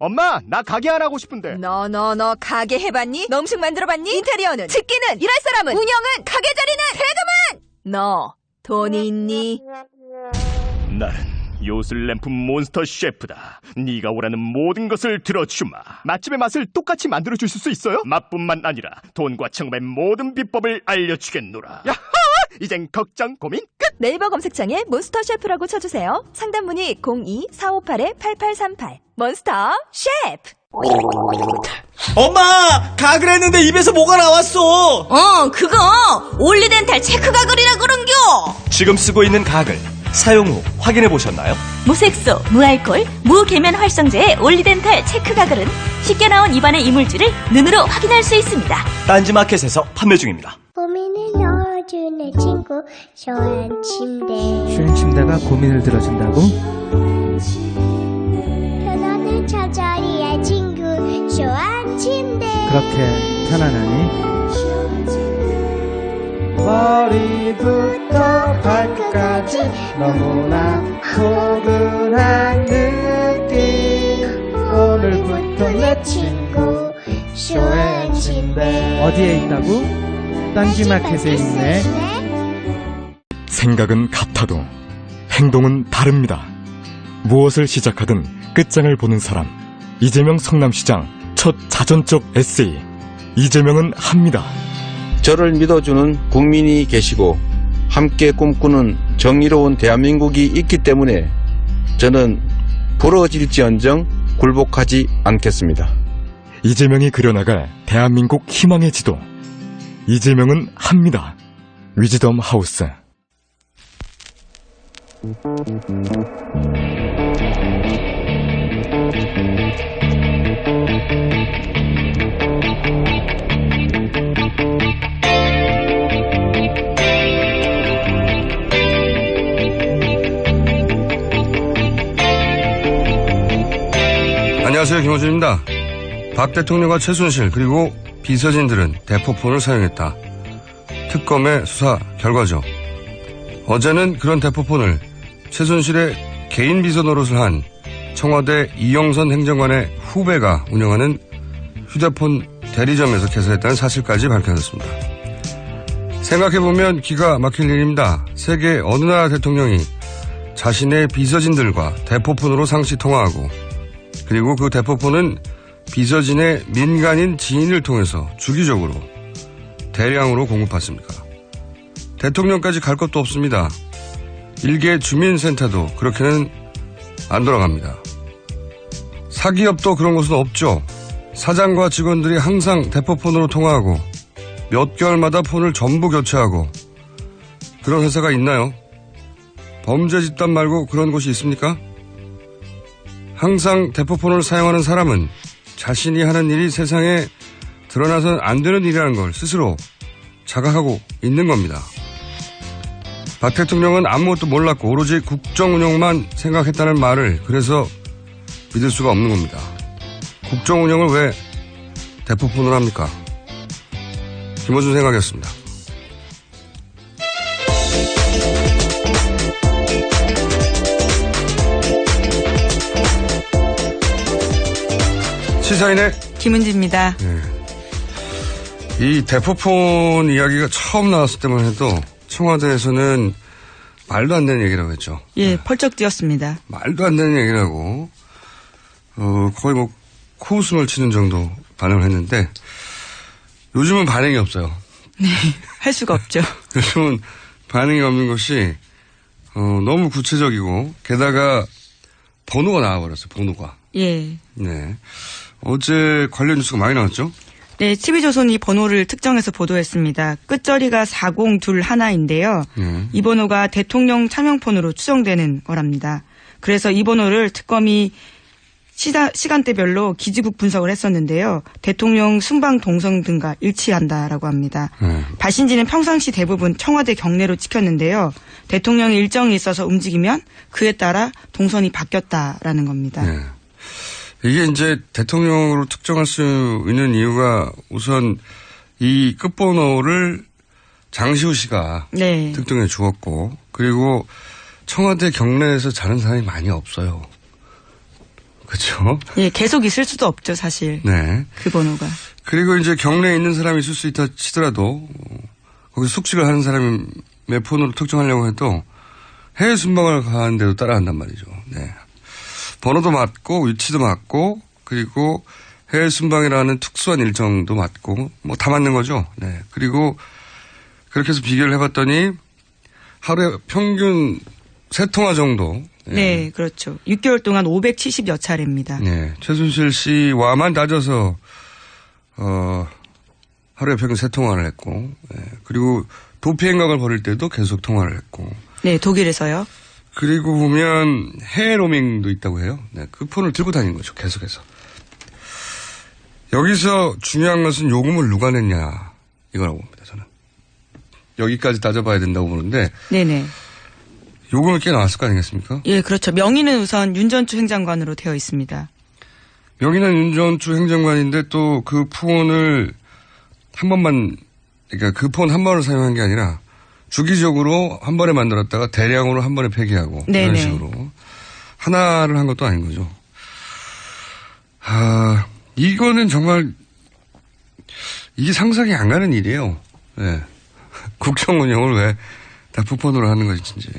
엄마, 나 가게 안 하고 싶은데. 너 가게 해봤니? 너 음식 만들어봤니? 인테리어는? 집기는? 일할 사람은? 운영은? 가게 자리는? 세금은? 너 돈이 있니? 나는 요술램프 몬스터 셰프다. 네가 오라는 모든 것을 들어주마. 맛집의 맛을 똑같이 만들어주실 수 있어요? 맛뿐만 아니라 돈과 청음의 모든 비법을 알려주겠노라. 야하! 이젠 걱정 고민 끝! 네이버 검색창에 몬스터 셰프라고 쳐주세요. 상담 문의 02-458-8838 몬스터 셰프. 엄마! 가글 했는데 입에서 뭐가 나왔어! 그거 올리덴탈 체크 가글이라 그런겨. 지금 쓰고 있는 가글 사용 후 확인해 보셨나요? 무색소, 무알콜, 무계면 활성제의 올리덴탈 체크 가글은 쉽게 나온 입안의 이물질을 눈으로 확인할 수 있습니다. 딴지마켓에서 판매 중입니다. 고민을 넣어주는 친구 쇼한 침대. 쇼한 침대가 고민을 들어준다고? 편안한 저자리의 친구 쇼한 침대. 그렇게 편안하니? 머리부터 발끝까지 너무나 포근한 느낌. 오늘부터 내 친구 쇼한 침대. 어디에 있다고? 딴지마켓에 있네. 생각은 같아도 행동은 다릅니다. 무엇을 시작하든 끝장을 보는 사람. 이재명 성남시장 첫 자전적 에세이. 이재명은 합니다. 저를 믿어주는 국민이 계시고 함께 꿈꾸는 정의로운 대한민국이 있기 때문에 저는 부러질지언정 굴복하지 않겠습니다. 이재명이 그려나갈 대한민국 희망의 지도. 이재명은 합니다. 위즈덤 하우스. 안녕하세요, 김호준입니다. 박 대통령과 최순실 그리고 비서진들은 대포폰을 사용했다. 특검의 수사 결과죠. 어제는 그런 대포폰을 최순실의 개인 비서 노릇을 한 청와대 이영선 행정관의 후배가 운영하는 휴대폰 대리점에서 개설했다는 사실까지 밝혀졌습니다. 생각해보면 기가 막힐 일입니다. 세계 어느 나라 대통령이 자신의 비서진들과 대포폰으로 상시 통화하고 그리고 그 대포폰은 비서진의 민간인 지인을 통해서 주기적으로 대량으로 공급받습니까? 대통령까지 갈 것도 없습니다. 일개 주민센터도 그렇게는 안 돌아갑니다. 사기업도 그런 곳은 없죠. 사장과 직원들이 항상 대포폰으로 통화하고 몇 개월마다 폰을 전부 교체하고 그런 회사가 있나요? 범죄 집단 말고 그런 곳이 있습니까? 항상 대포폰을 사용하는 사람은 자신이 하는 일이 세상에 드러나서는 안 되는 일이라는 걸 스스로 자각하고 있는 겁니다. 박 대통령은 아무것도 몰랐고 오로지 국정 운영만 생각했다는 말을 그래서 믿을 수가 없는 겁니다. 국정 운영을 왜 대포폰으로 합니까? 김호준 생각이었습니다. 시사인의 김은지입니다. 네. 이 대포폰 이야기가 처음 나왔을 때만 해도 청와대에서는 말도 안 되는 얘기라고 했죠. 예, 펄쩍 뛰었습니다. 말도 안 되는 얘기라고 거의 뭐 코웃음을 치는 정도 반응을 했는데 요즘은 반응이 없어요. 네, 할 수가 없죠. 요즘은 반응이 없는 것이 너무 구체적이고 게다가 번호가 나와버렸어요. 번호가. 예. 네. 어제 관련 뉴스가 많이 나왔죠? 네, TV조선이 번호를 특정해서 보도했습니다. 끝자리가 4021인데요. 이 번호가 대통령 차명폰으로 추정되는 거랍니다. 그래서 이 번호를 특검이 시간대별로 기지국 분석을 했었는데요. 대통령 순방 동선 등과 일치한다라고 합니다. 발신지는 평상시 대부분 청와대 경내로 찍혔는데요. 대통령의 일정이 있어서 움직이면 그에 따라 동선이 바뀌었다라는 겁니다. 네. 이게 이제 대통령으로 특정할 수 있는 이유가 우선 이 끝번호를 장시호 씨가 네. 특정해 주었고 그리고 청와대 경내에서 자는 사람이 많이 없어요. 그렇죠. 예, 계속 있을 수도 없죠, 사실. 네. 그 번호가. 그리고 이제 경내에 있는 사람이 있을 수 있다 치더라도 거기서 숙식을 하는 사람의 폰으로 특정하려고 해도 해외 순방을 가는데도 따라한단 말이죠. 네. 번호도 맞고 위치도 맞고 그리고 해외 순방이라는 특수한 일정도 맞고 뭐 다 맞는 거죠. 네. 그리고 그렇게 해서 비교를 해봤더니 하루에 평균 3통화 정도. 네, 그렇죠. 6개월 동안 570여 차례입니다. 네. 최순실 씨와만 따져서 하루에 평균 3통화를 했고, 네. 그리고 도피 행각을 벌일 때도 계속 통화를 했고. 네, 독일에서요. 그리고 보면 해외 로밍도 있다고 해요. 네, 그 폰을 들고 다니는 거죠. 계속해서. 여기서 중요한 것은 요금을 누가 냈냐 이거라고 봅니다. 저는. 여기까지 따져봐야 된다고 보는데. 네네. 요금을 꽤 나왔을 거 아니겠습니까? 예, 그렇죠. 명의는 우선 윤전추 행장관으로 되어 있습니다. 명의는 윤전추 행정관인데 또 그 폰을 한 번만, 그러니까 그 폰 한 번을 사용한 게 아니라 주기적으로 한 번에 만들었다가 대량으로 한 번에 폐기하고 네네. 이런 식으로 하나를 한 것도 아닌 거죠. 이거는 정말 이게 상상이 안 가는 일이에요. 네. 국정 운영을 왜 대포폰으로 하는 것인지.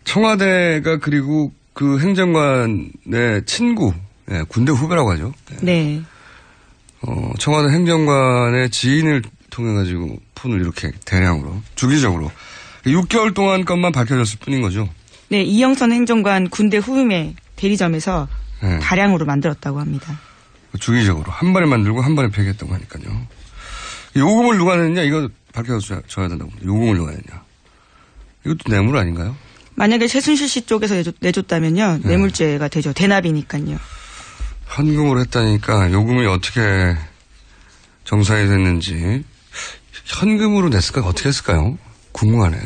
청와대가 그리고 그 행정관의 친구, 네, 군대 후배라고 하죠. 네. 청와대 행정관의 지인을 통해 가지고 폰을 이렇게 대량으로 주기적으로 6개월 동안 것만 밝혀졌을 뿐인 거죠. 네, 이영선 행정관 군대 후임의 대리점에서 네. 다량으로 만들었다고 합니다. 주기적으로 한 번에 만들고 한 번에 폐기했다고 하니까요. 요금을 누가 냈냐 이거 밝혀줘야 된다고 봅니다. 요금을 누가 냈냐. 이것도 뇌물 아닌가요? 만약에 최순실 씨 쪽에서 내줬다면요. 네. 뇌물죄가 되죠. 대납이니까요. 현금으로 했다니까 요금이 어떻게 정산이 됐는지 현금으로 냈을까 어떻게 했을까요? 궁금하네.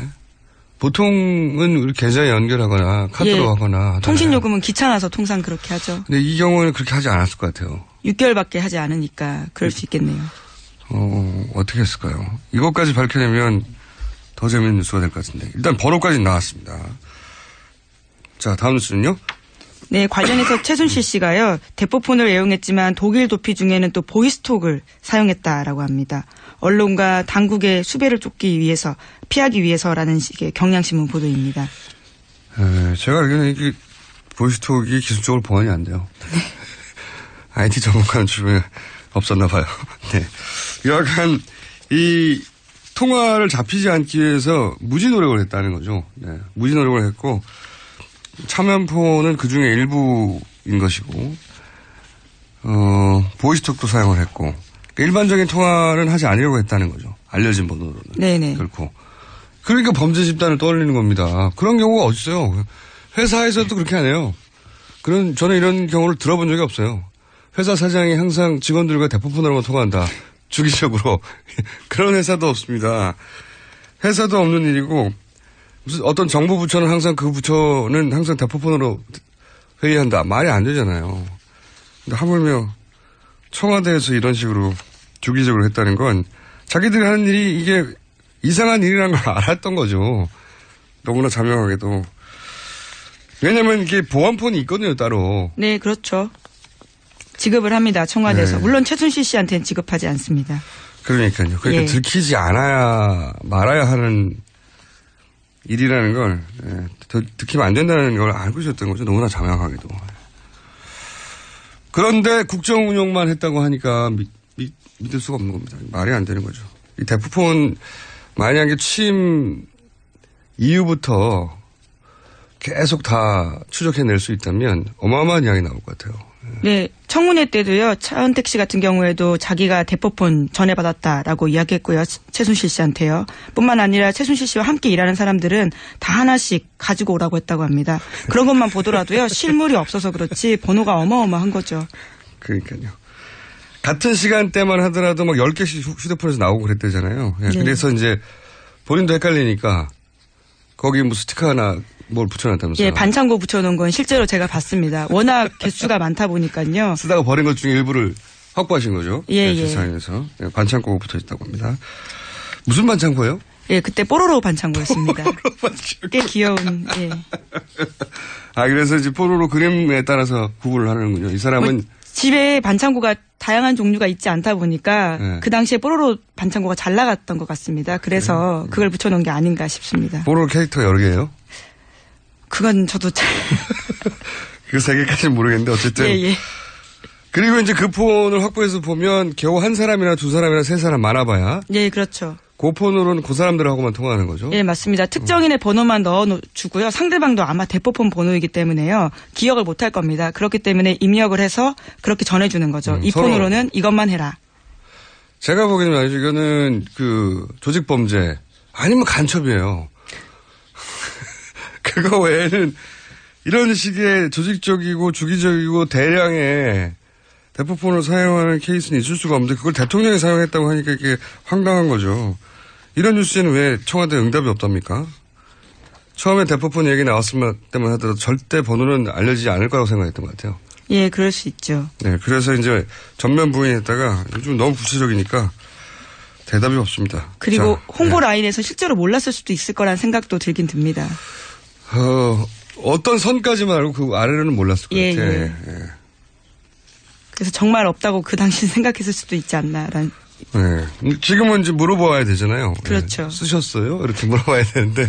보통은 우리 계좌에 연결하거나 카드로 예, 하거나 하잖아요. 통신요금은 귀찮아서 통상 그렇게 하죠. 근데 이 경우는 그렇게 하지 않았을 것 같아요. 6개월밖에 하지 않으니까 그럴 수 있겠네요. 어떻게 했을까요? 이것까지 밝혀내면 더 재밌는 뉴스가 될 것 같은데. 일단 번호까지 나왔습니다. 자, 다음 뉴스는요? 네, 관련해서 최순실 씨가요. 대포폰을 애용했지만 독일 도피 중에는 또 보이스톡을 사용했다라고 합니다. 언론과 당국의 수배를 피하기 위해서라는 식의 경향신문 보도입니다. 제가 알기로는 이게 보이스톡이 기술적으로 보완이 안 돼요. IT 전문가는 주변에 없었나 봐요. 네. 여하간 이 통화를 잡히지 않기 위해서 무지 노력을 했다는 거죠. 네. 무지 노력을 했고 차면폰은 그 중에 일부인 것이고 보이스톡도 사용을 했고 일반적인 통화는 하지 않으려고 했다는 거죠. 알려진 번호로는. 네네. 결코. 그러니까 범죄 집단을 떠올리는 겁니다. 그런 경우가 어딨어요. 회사에서도 그렇게 안 해요. 저는 이런 경우를 들어본 적이 없어요. 회사 사장이 항상 직원들과 대포폰으로만 통화한다. 주기적으로. 그런 회사도 없습니다. 회사도 없는 일이고 무슨 어떤 정부 부처는 항상 그 부처는 항상 대포폰으로 회의한다. 말이 안 되잖아요. 근데 하물며 청와대에서 이런 식으로 주기적으로 했다는 건 자기들이 하는 일이 이게 이상한 일이라는 걸 알았던 거죠. 너무나 자명하게도. 왜냐면 이게 보안폰이 있거든요, 따로. 네, 그렇죠. 지급을 합니다, 청와대에서. 네. 물론 최순실 씨한테는 지급하지 않습니다. 그러니까요. 그러니까 예. 들키지 말아야 하는 일이라는 걸, 들키면 안 된다는 걸 알고 있었던 거죠. 너무나 자명하게도. 그런데 국정 운영만 했다고 하니까 믿을 수가 없는 겁니다. 말이 안 되는 거죠. 이 대포폰 만약에 취임 이후부터 계속 다 추적해낼 수 있다면 어마어마한 양이 나올 것 같아요. 네, 청문회 때도요. 차은택 씨 같은 경우에도 자기가 대포폰 전해받았다라고 이야기했고요. 최순실 씨한테요. 뿐만 아니라 최순실 씨와 함께 일하는 사람들은 다 하나씩 가지고 오라고 했다고 합니다. 그런 것만 보더라도요. 실물이 없어서 그렇지 번호가 어마어마한 거죠. 그러니까요. 같은 시간대만 하더라도 막 10개씩 휴대폰에서 나오고 그랬대잖아요. 네. 그래서 이제 본인도 헷갈리니까 거기 뭐 스티커 하나 뭘 붙여놨다면서요. 예, 반창고 붙여놓은 건 실제로 제가 봤습니다. 워낙 개수가 많다 보니까요. 쓰다가 버린 것 중에 일부를 확보하신 거죠. 예, 네, 예. 재산에서. 네, 반창고가 붙어있다고 합니다. 무슨 반창고예요? 예, 그때 뽀로로 반창고였습니다. 꽤 귀여운, 예. 아, 그래서 이제 뽀로로 그림에 따라서 구분을 하는군요. 이 사람은. 집에 반창고가 다양한 종류가 있지 않다 보니까 네. 그 당시에 뽀로로 반창고가 잘 나갔던 것 같습니다. 그래서 그걸 붙여놓은 게 아닌가 싶습니다. 뽀로로 캐릭터가 여러 개예요? 그건 저도 잘. 그 세 개까지는 모르겠는데 어쨌든. 예, 예. 그리고 이제 그 폰을 확보해서 보면 겨우 한 사람이나 두 사람이나 세 사람 많아봐야. 예, 그렇죠. 그 폰으로는 그 사람들하고만 통화하는 거죠. 예, 맞습니다. 특정인의 번호만 넣어주고요. 상대방도 아마 대포폰 번호이기 때문에요. 기억을 못할 겁니다. 그렇기 때문에 입력을 해서 그렇게 전해주는 거죠. 이 서로. 폰으로는 이것만 해라. 제가 보기에는 말이죠. 이거는 그 조직범죄 아니면 간첩이에요. 그거 외에는 이런 식의 조직적이고 주기적이고 대량의 대포폰을 사용하는 케이스는 있을 수가 없는데 그걸 대통령이 사용했다고 하니까 이게 황당한 거죠. 이런 뉴스에는 왜 청와대 응답이 없답니까? 처음에 대포폰 얘기 나왔을 때만 하더라도 절대 번호는 알려지지 않을 거라고 생각했던 것 같아요. 예, 그럴 수 있죠. 네, 그래서 이제 전면 부인했다가 요즘 너무 구체적이니까 대답이 없습니다. 그리고 자, 홍보 네. 라인에서 실제로 몰랐을 수도 있을 거란 생각도 들긴 듭니다. 어떤 선까지만 알고 그 아래로는 몰랐을 것 예, 같아요. 예. 예. 그래서 정말 없다고 그 당시 생각했을 수도 있지 않나라는. 네. 지금은 이제 물어봐야 되잖아요. 그렇죠. 네. 쓰셨어요? 이렇게 물어봐야 되는데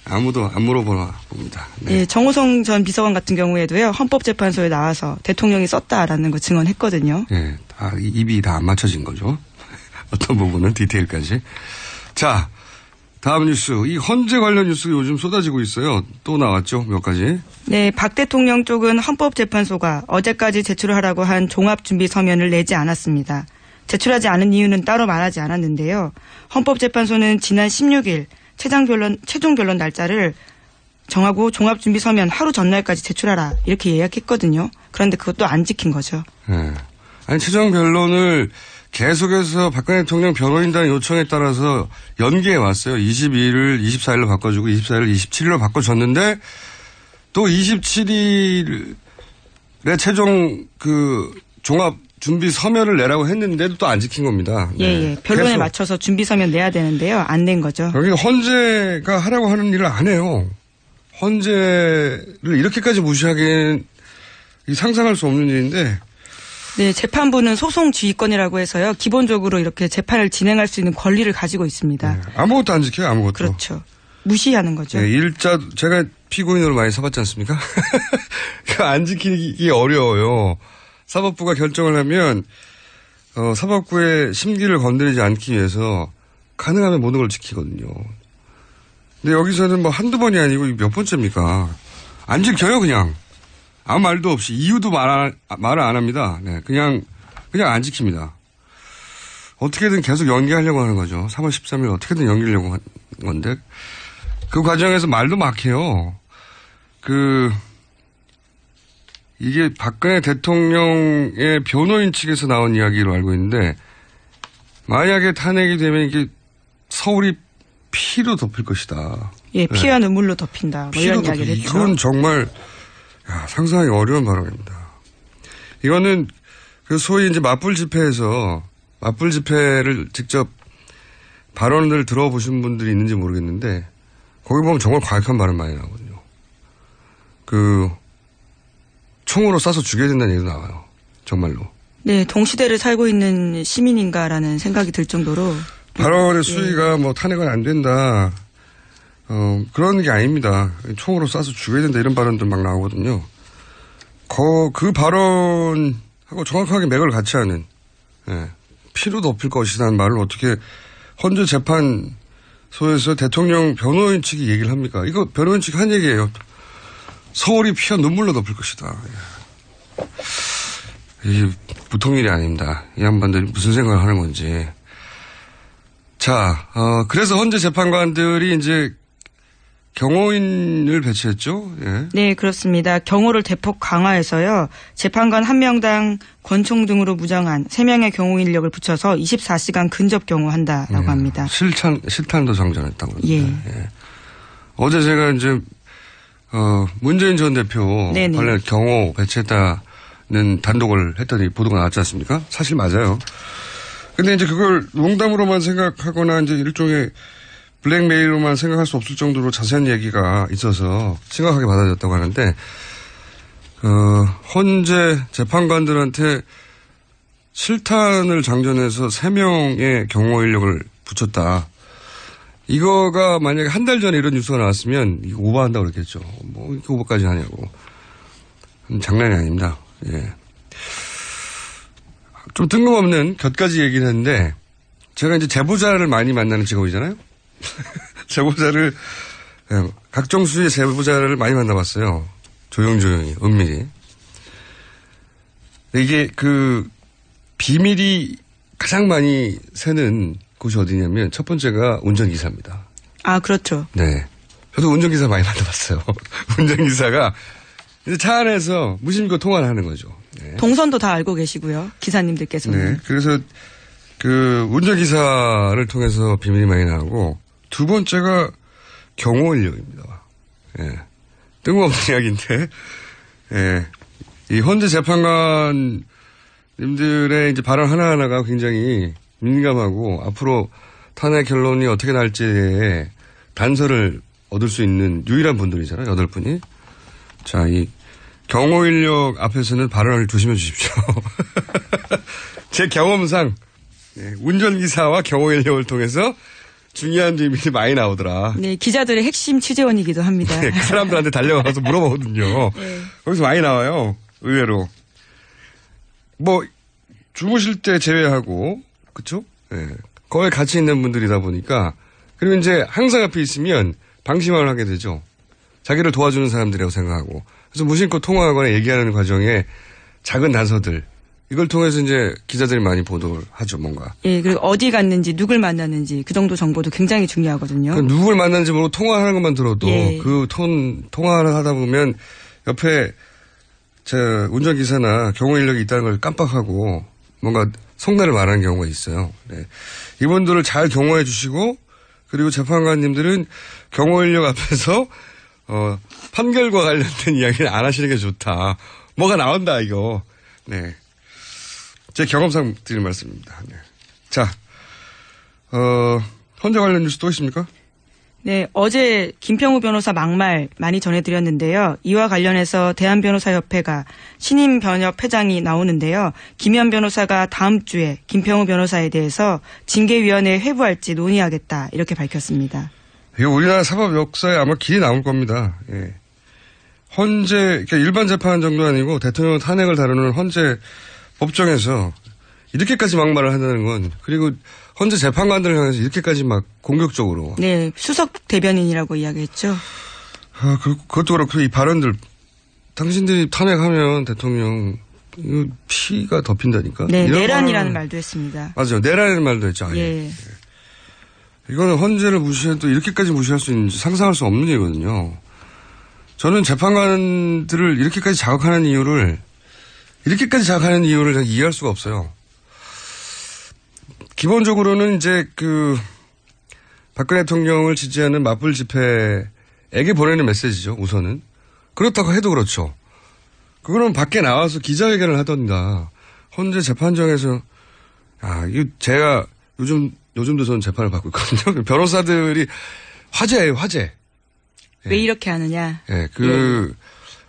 아무도 안 물어보나 봅니다. 네. 예, 정호성 전 비서관 같은 경우에도요. 헌법재판소에 나와서 대통령이 썼다라는 거 증언했거든요. 예, 다 입이 다 안 맞춰진 거죠. 어떤 부분은 디테일까지. 자, 다음 뉴스. 이 헌재 관련 뉴스가 요즘 쏟아지고 있어요. 또 나왔죠, 몇 가지. 네, 박 대통령 쪽은 헌법재판소가 어제까지 제출하라고 한 종합준비 서면을 내지 않았습니다. 제출하지 않은 이유는 따로 말하지 않았는데요. 헌법재판소는 지난 16일 최종 변론 날짜를 정하고 종합준비 서면 하루 전날까지 제출하라 이렇게 예약했거든요. 그런데 그것도 안 지킨 거죠. 네. 아니, 최종 변론을 계속해서 박근혜 대통령 변호인단 요청에 따라서 연기해 왔어요. 22일을 24일로 바꿔주고 24일을 27일로 바꿔줬는데 또 27일에 최종 그 종합 준비 서면을 내라고 했는데도 또 안 지킨 겁니다. 예, 네. 예. 변론에 계속. 맞춰서 준비 서면 내야 되는데요. 안 낸 거죠. 여기 헌재가 하라고 하는 일을 안 해요. 헌재를 이렇게까지 무시하기엔 상상할 수 없는 일인데. 네, 재판부는 소송 지휘권이라고 해서요. 기본적으로 이렇게 재판을 진행할 수 있는 권리를 가지고 있습니다. 네. 아무것도 안 지켜요, 아무것도. 그렇죠. 무시하는 거죠. 네, 제가 피고인으로 많이 서봤지 않습니까? 안 지키기 어려워요. 사법부가 결정을 하면, 사법부의 심기를 건드리지 않기 위해서 가능하면 모든 걸 지키거든요. 근데 여기서는 뭐 한두 번이 아니고 몇 번째입니까? 안 지켜요, 그냥. 아무 말도 없이. 이유도 말을 안 합니다. 네, 그냥 안 지킵니다. 어떻게든 계속 연기하려고 하는 거죠. 3월 13일 어떻게든 연기하려고 한 건데. 그 과정에서 말도 막혀요. 이게 박근혜 대통령의 변호인 측에서 나온 이야기로 알고 있는데, 만약에 탄핵이 되면 이게 서울이 피로 덮일 것이다. 예, 피와 눈물로 덮인다. 뭐 이런 이야기를 했죠. 이건 정말 상상하기 어려운 발언입니다. 이거는 그 소위 이제 맞불 집회를 직접 발언을 들어보신 분들이 있는지 모르겠는데 거기 보면 정말 과격한 발언 많이 나오거든요. 총으로 쏴서 죽여야 된다는 얘기도 나와요. 정말로. 네, 동시대를 살고 있는 시민인가라는 생각이 들 정도로. 발언의 수위가 뭐 탄핵은 안 된다. 그런 게 아닙니다. 총으로 쏴서 죽여야 된다 이런 발언들 막 나오거든요. 그 발언하고 정확하게 맥을 같이 하는, 피로 덮일 것이라는 말을 어떻게 헌재 재판소에서 대통령 변호인 측이 얘기를 합니까? 이거 변호인 측이 한 얘기예요. 서울이 피와 눈물로 덮일 것이다. 이게 보통 일이 아닙니다. 이 양반들이 무슨 생각을 하는 건지. 자, 그래서 헌재 재판관들이 이제 경호인을 배치했죠? 예. 네, 그렇습니다. 경호를 대폭 강화해서요. 재판관 1명당 권총 등으로 무장한 3명의 경호인 인력을 붙여서 24시간 근접 경호한다라고 합니다. 실탄도 장전했다고. 예. 예. 어제 제가 이제 문재인 전 대표 네네. 관련 경호 배치했다는 단독을 했더니 보도가 나왔지 않습니까? 사실 맞아요. 근데 이제 그걸 농담으로만 생각하거나 이제 일종의 블랙메일로만 생각할 수 없을 정도로 자세한 얘기가 있어서 심각하게 받아들였다고 하는데, 헌재 재판관들한테 실탄을 장전해서 3명의 경호 인력을 붙였다. 이거가 만약에 한 달 전에 이런 뉴스가 나왔으면 이거 오버한다고 그랬겠죠. 뭐 이렇게 오버까지 하냐고. 장난이 아닙니다. 예. 좀 뜬금없는 곁가지 얘기를 했는데, 제가 이제 제보자를 많이 만나는 직업이잖아요. 제보자를, 예, 각종 수의 제보자를 많이 만나봤어요. 조용히, 은밀히. 이게 비밀이 가장 많이 새는 곳이 어디냐면 첫 번째가 운전기사입니다. 아, 그렇죠. 네. 저도 운전기사 많이 만나봤어요. 운전기사가 이제 차 안에서 무심코 통화를 하는 거죠. 네. 동선도 다 알고 계시고요. 기사님들께서는. 네. 그래서 운전기사를 통해서 비밀이 많이 나오고, 두 번째가 경호 인력입니다. 예. 뜬금없는 이야기인데, 예. 이 헌재 재판관님들의 이제 발언 하나하나가 굉장히 민감하고 앞으로 탄핵 결론이 어떻게 날지에 단서를 얻을 수 있는 유일한 분들이잖아요. 8분이. 자, 이 경호 인력 앞에서는 발언을 조심해 주십시오. 제 경험상 운전기사와 경호 인력을 통해서 중요한 비밀이 많이 나오더라. 네, 기자들의 핵심 취재원이기도 합니다. 네, 그 사람들한테 달려가서 물어보거든요. 네. 거기서 많이 나와요. 의외로. 뭐 주무실 때 제외하고, 그쵸? 네. 거의 같이 있는 분들이다 보니까, 그리고 이제 항상 앞에 있으면 방심을 하게 되죠. 자기를 도와주는 사람들이라고 생각하고. 그래서 무심코 통화하거나 얘기하는 과정에 작은 단서들, 이걸 통해서 이제 기자들이 많이 보도를 하죠, 뭔가. 예, 그리고 어디 갔는지, 누굴 만났는지, 그 정도 정보도 굉장히 중요하거든요. 누굴 만났는지 모르고 통화하는 것만 들어도, 예. 통화를 하다 보면 옆에 운전기사나 경호 인력이 있다는 걸 깜빡하고 뭔가 속내를 말하는 경우가 있어요. 네. 이분들을 잘 경호해 주시고, 그리고 재판관님들은 경호 인력 앞에서 판결과 관련된 이야기를 안 하시는 게 좋다. 뭐가 나온다 이거. 네. 제 경험상 드린 말씀입니다. 네. 자, 헌재 관련 뉴스 또 있습니까? 네, 어제 김평우 변호사 막말 많이 전해드렸는데요. 이와 관련해서 대한변호사협회가 신임 변협 회장이 나오는데요. 김현 변호사가 다음 주에 김평우 변호사에 대해서 징계위원회에 회부할지 논의하겠다 이렇게 밝혔습니다. 이거 우리나라 사법 역사에 아마 길이 나올 겁니다. 예. 헌재, 그러니까 일반 재판 정도 아니고 대통령 탄핵을 다루는 헌재 법정에서 이렇게까지 막말을 한다는 건, 그리고 헌재 재판관들을 향해서 이렇게까지 막 공격적으로. 네, 수석 대변인이라고 이야기했죠. 그것도 그렇고 이 발언들, 당신들이 탄핵하면 대통령 이거 피가 덮인다니까. 네, 내란이라는 말도 했습니다. 맞아요, 내란이라는 말도 했죠. 예. 이거는 헌재를 무시해도 이렇게까지 무시할 수 있는지 상상할 수 없는 일이거든요. 저는 재판관들을 이렇게까지 자극하는 이유를 이해할 수가 없어요. 기본적으로는 이제 박근혜 대통령을 지지하는 맞불 집회에게 보내는 메시지죠, 우선은. 그렇다고 해도 그렇죠. 그거는 밖에 나와서 기자회견을 하던가, 헌재 재판정에서, 이거 제가 요즘도 저는 재판을 받고 있거든요. 변호사들이 화제예요, 화제. 왜 이렇게 하느냐. 예,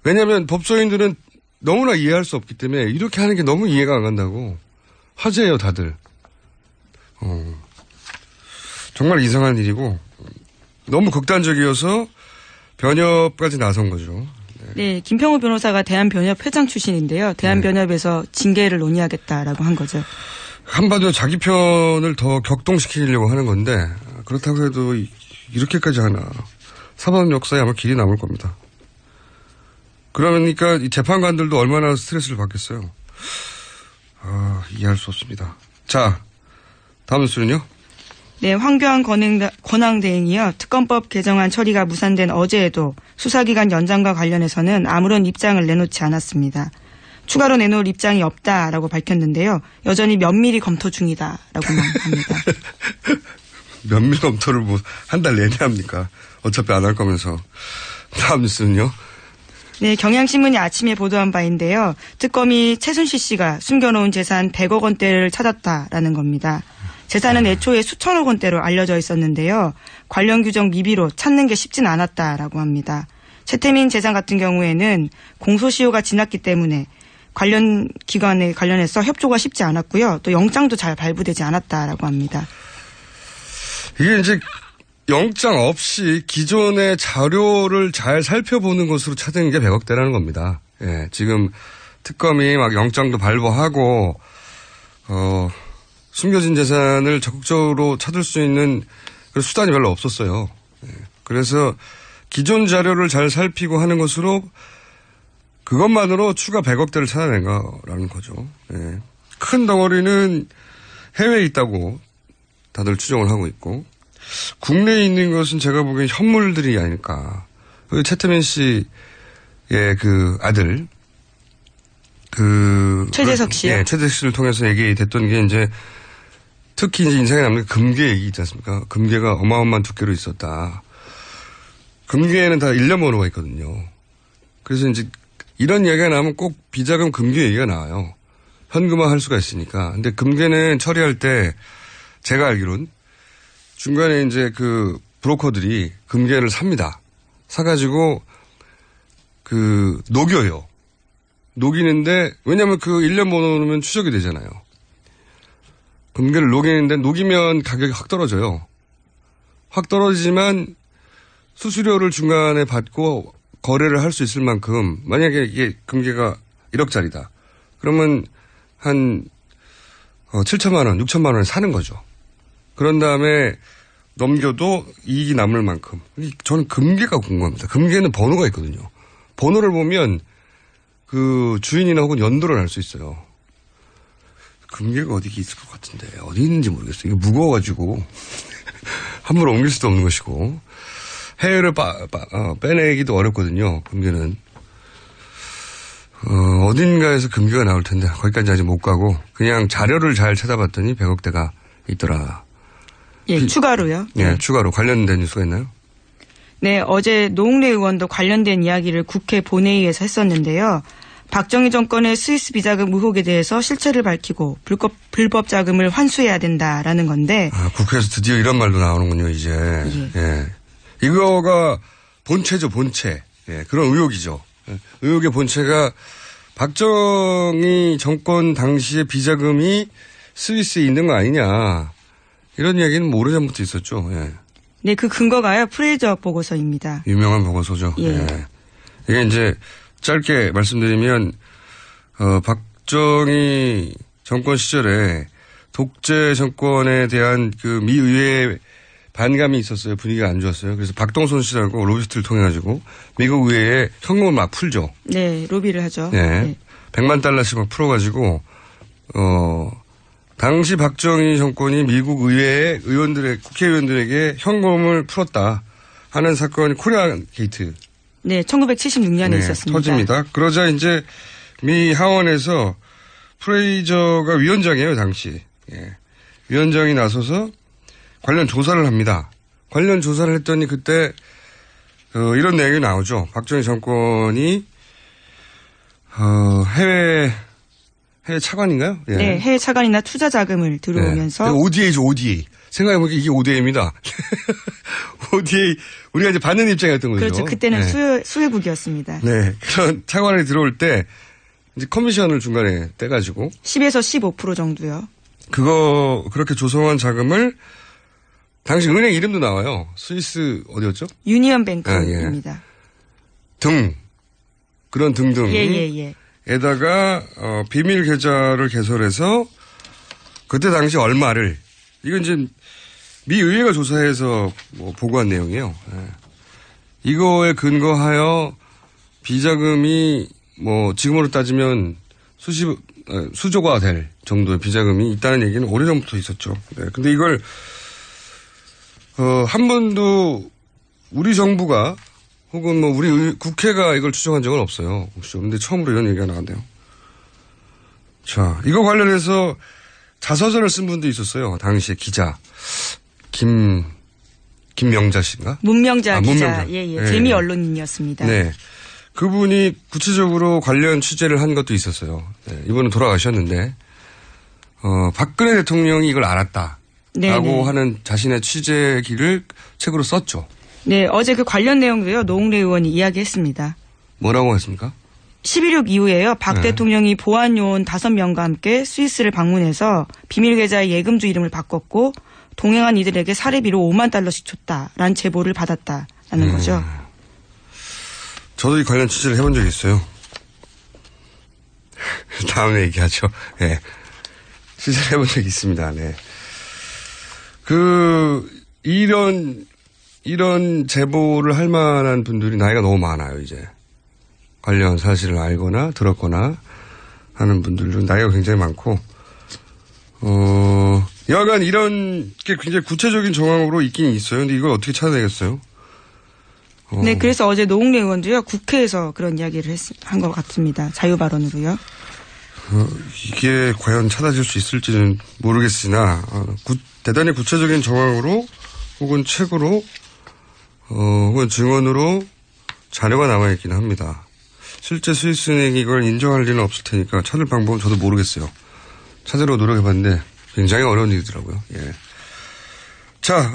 왜냐면 법조인들은 너무나 이해할 수 없기 때문에 이렇게 하는 게 너무 이해가 안 간다고. 화제예요, 다들. 정말 이상한 일이고, 너무 극단적이어서 변협까지 나선 거죠. 네, 김평우 변호사가 대한변협 회장 출신인데요. 대한변협에서 징계를 논의하겠다라고 한 거죠. 한마디로 자기 편을 더 격동시키려고 하는 건데, 그렇다고 해도 이렇게까지 하나. 사법 역사에 아마 길이 남을 겁니다. 그러니까 이 재판관들도 얼마나 스트레스를 받겠어요. 이해할 수 없습니다. 자, 다음 뉴스는요? 네, 황교안 권한대행이요. 특검법 개정안 처리가 무산된 어제에도 수사기간 연장과 관련해서는 아무런 입장을 내놓지 않았습니다. 추가로 내놓을 입장이 없다라고 밝혔는데요. 여전히 면밀히 검토 중이다라고만 합니다. 면밀 검토를 한 달 내내 합니까? 어차피 안 할 거면서. 다음 뉴스는요? 네, 경향신문이 아침에 보도한 바인데요. 특검이 최순실 씨가 숨겨놓은 재산 100억 원대를 찾았다라는 겁니다. 재산은 애초에 수천억 원대로 알려져 있었는데요. 관련 규정 미비로 찾는 게 쉽진 않았다라고 합니다. 최태민 재산 같은 경우에는 공소시효가 지났기 때문에 관련 기관에 관련해서 협조가 쉽지 않았고요. 또 영장도 잘 발부되지 않았다라고 합니다. 이게 이제 영장 없이 기존의 자료를 잘 살펴보는 것으로 찾은 게 100억대라는 겁니다. 예, 지금 특검이 막 영장도 발부하고 숨겨진 재산을 적극적으로 찾을 수 있는 그런 수단이 별로 없었어요. 예, 그래서 기존 자료를 잘 살피고 하는 것으로 그것만으로 추가 100억대를 찾아낸 거라는 거죠. 예. 큰 덩어리는 해외에 있다고 다들 추정을 하고 있고 국내에 있는 것은 제가 보기엔 현물들이 아닐까. 최태민 씨의 그 아들 최재석 씨요? 네, 최재석 씨를 통해서 얘기됐던 게 이제 특히 이제 인상에 남는 금괴 얘기 있지 않습니까? 금괴가 어마어마한 두께로 있었다. 금괴에는 다 일련 번호가 있거든요. 그래서 이제 이런 이야기가 나오면 꼭 비자금 금괴 얘기가 나와요. 현금화 할 수가 있으니까. 근데 금괴는 처리할 때 제가 알기로는 중간에 이제 그 브로커들이 금괴를 삽니다. 사가지고 녹여요. 녹이는데 왜냐하면 그 일련 번호면 추적이 되잖아요. 금괴를 녹이는데 녹이면 가격이 확 떨어져요. 확 떨어지지만 수수료를 중간에 받고 거래를 할 수 있을 만큼 만약에 이게 금괴가 1억짜리다. 그러면 한 7천만 원, 6천만 원에 사는 거죠. 그런 다음에 넘겨도 이익이 남을 만큼. 저는 금괴가 궁금합니다. 금괴는 번호가 있거든요. 번호를 보면 그 주인이나 혹은 연도를 알 수 있어요. 금괴가 어디 있을 것 같은데 어디 있는지 모르겠어요. 이게 무거워가지고 함부로 옮길 수도 없는 것이고 해외를 빼내기도 어렵거든요. 금괴는 어딘가에서 금괴가 나올 텐데 거기까지 아직 못 가고 그냥 자료를 잘 찾아봤더니 100억대가 있더라. 예, 추가로요. 예, 추가로 관련된 뉴스가 있나요? 네, 어제 노웅래 의원도 관련된 이야기를 국회 본회의에서 했었는데요. 박정희 정권의 스위스 비자금 의혹에 대해서 실체를 밝히고 불법 자금을 환수해야 된다라는 건데. 국회에서 드디어 이런 말도 나오는군요, 이제. 예. 이거가 본체죠, 본체. 예, 그런 의혹이죠. 의혹의 본체가 박정희 정권 당시의 비자금이 스위스에 있는 거 아니냐. 이런 이야기는 오래전부터 있었죠. 예. 네, 그 근거가요. 프레이저 보고서입니다. 유명한 보고서죠. 예. 예. 이게 이제 짧게 말씀드리면 박정희 정권 시절에 독재 정권에 대한 그 미 의회의 반감이 있었어요. 분위기가 안 좋았어요. 그래서 박동선 씨라고 로비스트를 통해 가지고 미국 의회에 현금을 막 풀죠. 네, 로비를 하죠. 네. 네. 100만 달러씩 막 풀어 가지고 당시 박정희 정권이 미국 의회의 국회의원들에게 현금을 풀었다 하는 사건이 코리아 게이트. 네, 1976년에 있었습니다. 터집니다. 그러자 이제 미 하원에서 프레이저가 위원장이에요, 당시. 예. 위원장이 나서서 관련 조사를 합니다. 관련 조사를 했더니 그때 이런 내용이 나오죠. 박정희 정권이 해외 차관인가요? 예. 네, 해외 차관이나 투자 자금을 들어오면서. 네. ODA죠, ODA. 생각해보니까 이게 ODA입니다. ODA, 우리가 이제 받는 입장이었던 거죠. 그렇죠. 그때는 네. 수혜국이었습니다. 네. 그런 차관이 들어올 때, 이제 커미션을 중간에 떼가지고. 10에서 15% 정도요. 그렇게 조성한 자금을, 당시 은행 이름도 나와요. 스위스, 어디였죠? 유니언 뱅크입니다. 그런 등등. 예. 에다가 비밀 계좌를 개설해서 그때 당시 얼마를 이건 이제 미 의회가 조사해서 보고한 내용이에요. 예. 이거에 근거하여 비자금이 지금으로 따지면 수조가 될 정도의 비자금이 있다는 얘기는 오래전부터 있었죠. 네. 근데 이걸 한 번도 우리 정부가 혹은 우리 국회가 이걸 추정한 적은 없어요. 근데 처음으로 이런 얘기가 나왔네요. 자, 이거 관련해서 자서전을 쓴 분도 있었어요. 당시에 기자. 김명자 씨인가? 문명자 기자. 문명자. 예. 재미 언론인이었습니다. 네. 그분이 구체적으로 관련 취재를 한 것도 있었어요. 네. 이분은 돌아가셨는데, 박근혜 대통령이 이걸 알았다. 네네. 하는 자신의 취재기를 책으로 썼죠. 네, 어제 그 관련 내용도요, 노웅래 의원이 이야기했습니다. 뭐라고 했습니까? 11.6 이후에요, 박 네. 대통령이 보안요원 5명과 함께 스위스를 방문해서 비밀계좌의 예금주 이름을 바꿨고 동행한 이들에게 사례비로 5만 달러씩 줬다라는 제보를 받았다라는 거죠. 저도 이 관련 취재를 해본 적이 있어요. 다음에 얘기하죠. 네. 취재를 해본 적이 있습니다. 네. 이런 제보를 할 만한 분들이 나이가 너무 많아요, 이제. 관련 사실을 알거나 들었거나 하는 분들은 나이가 굉장히 많고, 여하간 이런 게 굉장히 구체적인 정황으로 있긴 있어요. 근데 이걸 어떻게 찾아내겠어요? 네, 그래서 어제 노웅래 의원도요, 국회에서 그런 이야기를 한 것 같습니다. 자유발언으로요. 이게 과연 찾아질 수 있을지는 모르겠으나, 대단히 구체적인 정황으로 혹은 책으로, 혹은 증언으로 자료가 남아있긴 합니다. 실제 스위스은행이 이걸 인정할 리는 없을 테니까 찾을 방법은 저도 모르겠어요. 찾으려고 노력해봤는데 굉장히 어려운 일이더라고요. 예. 자,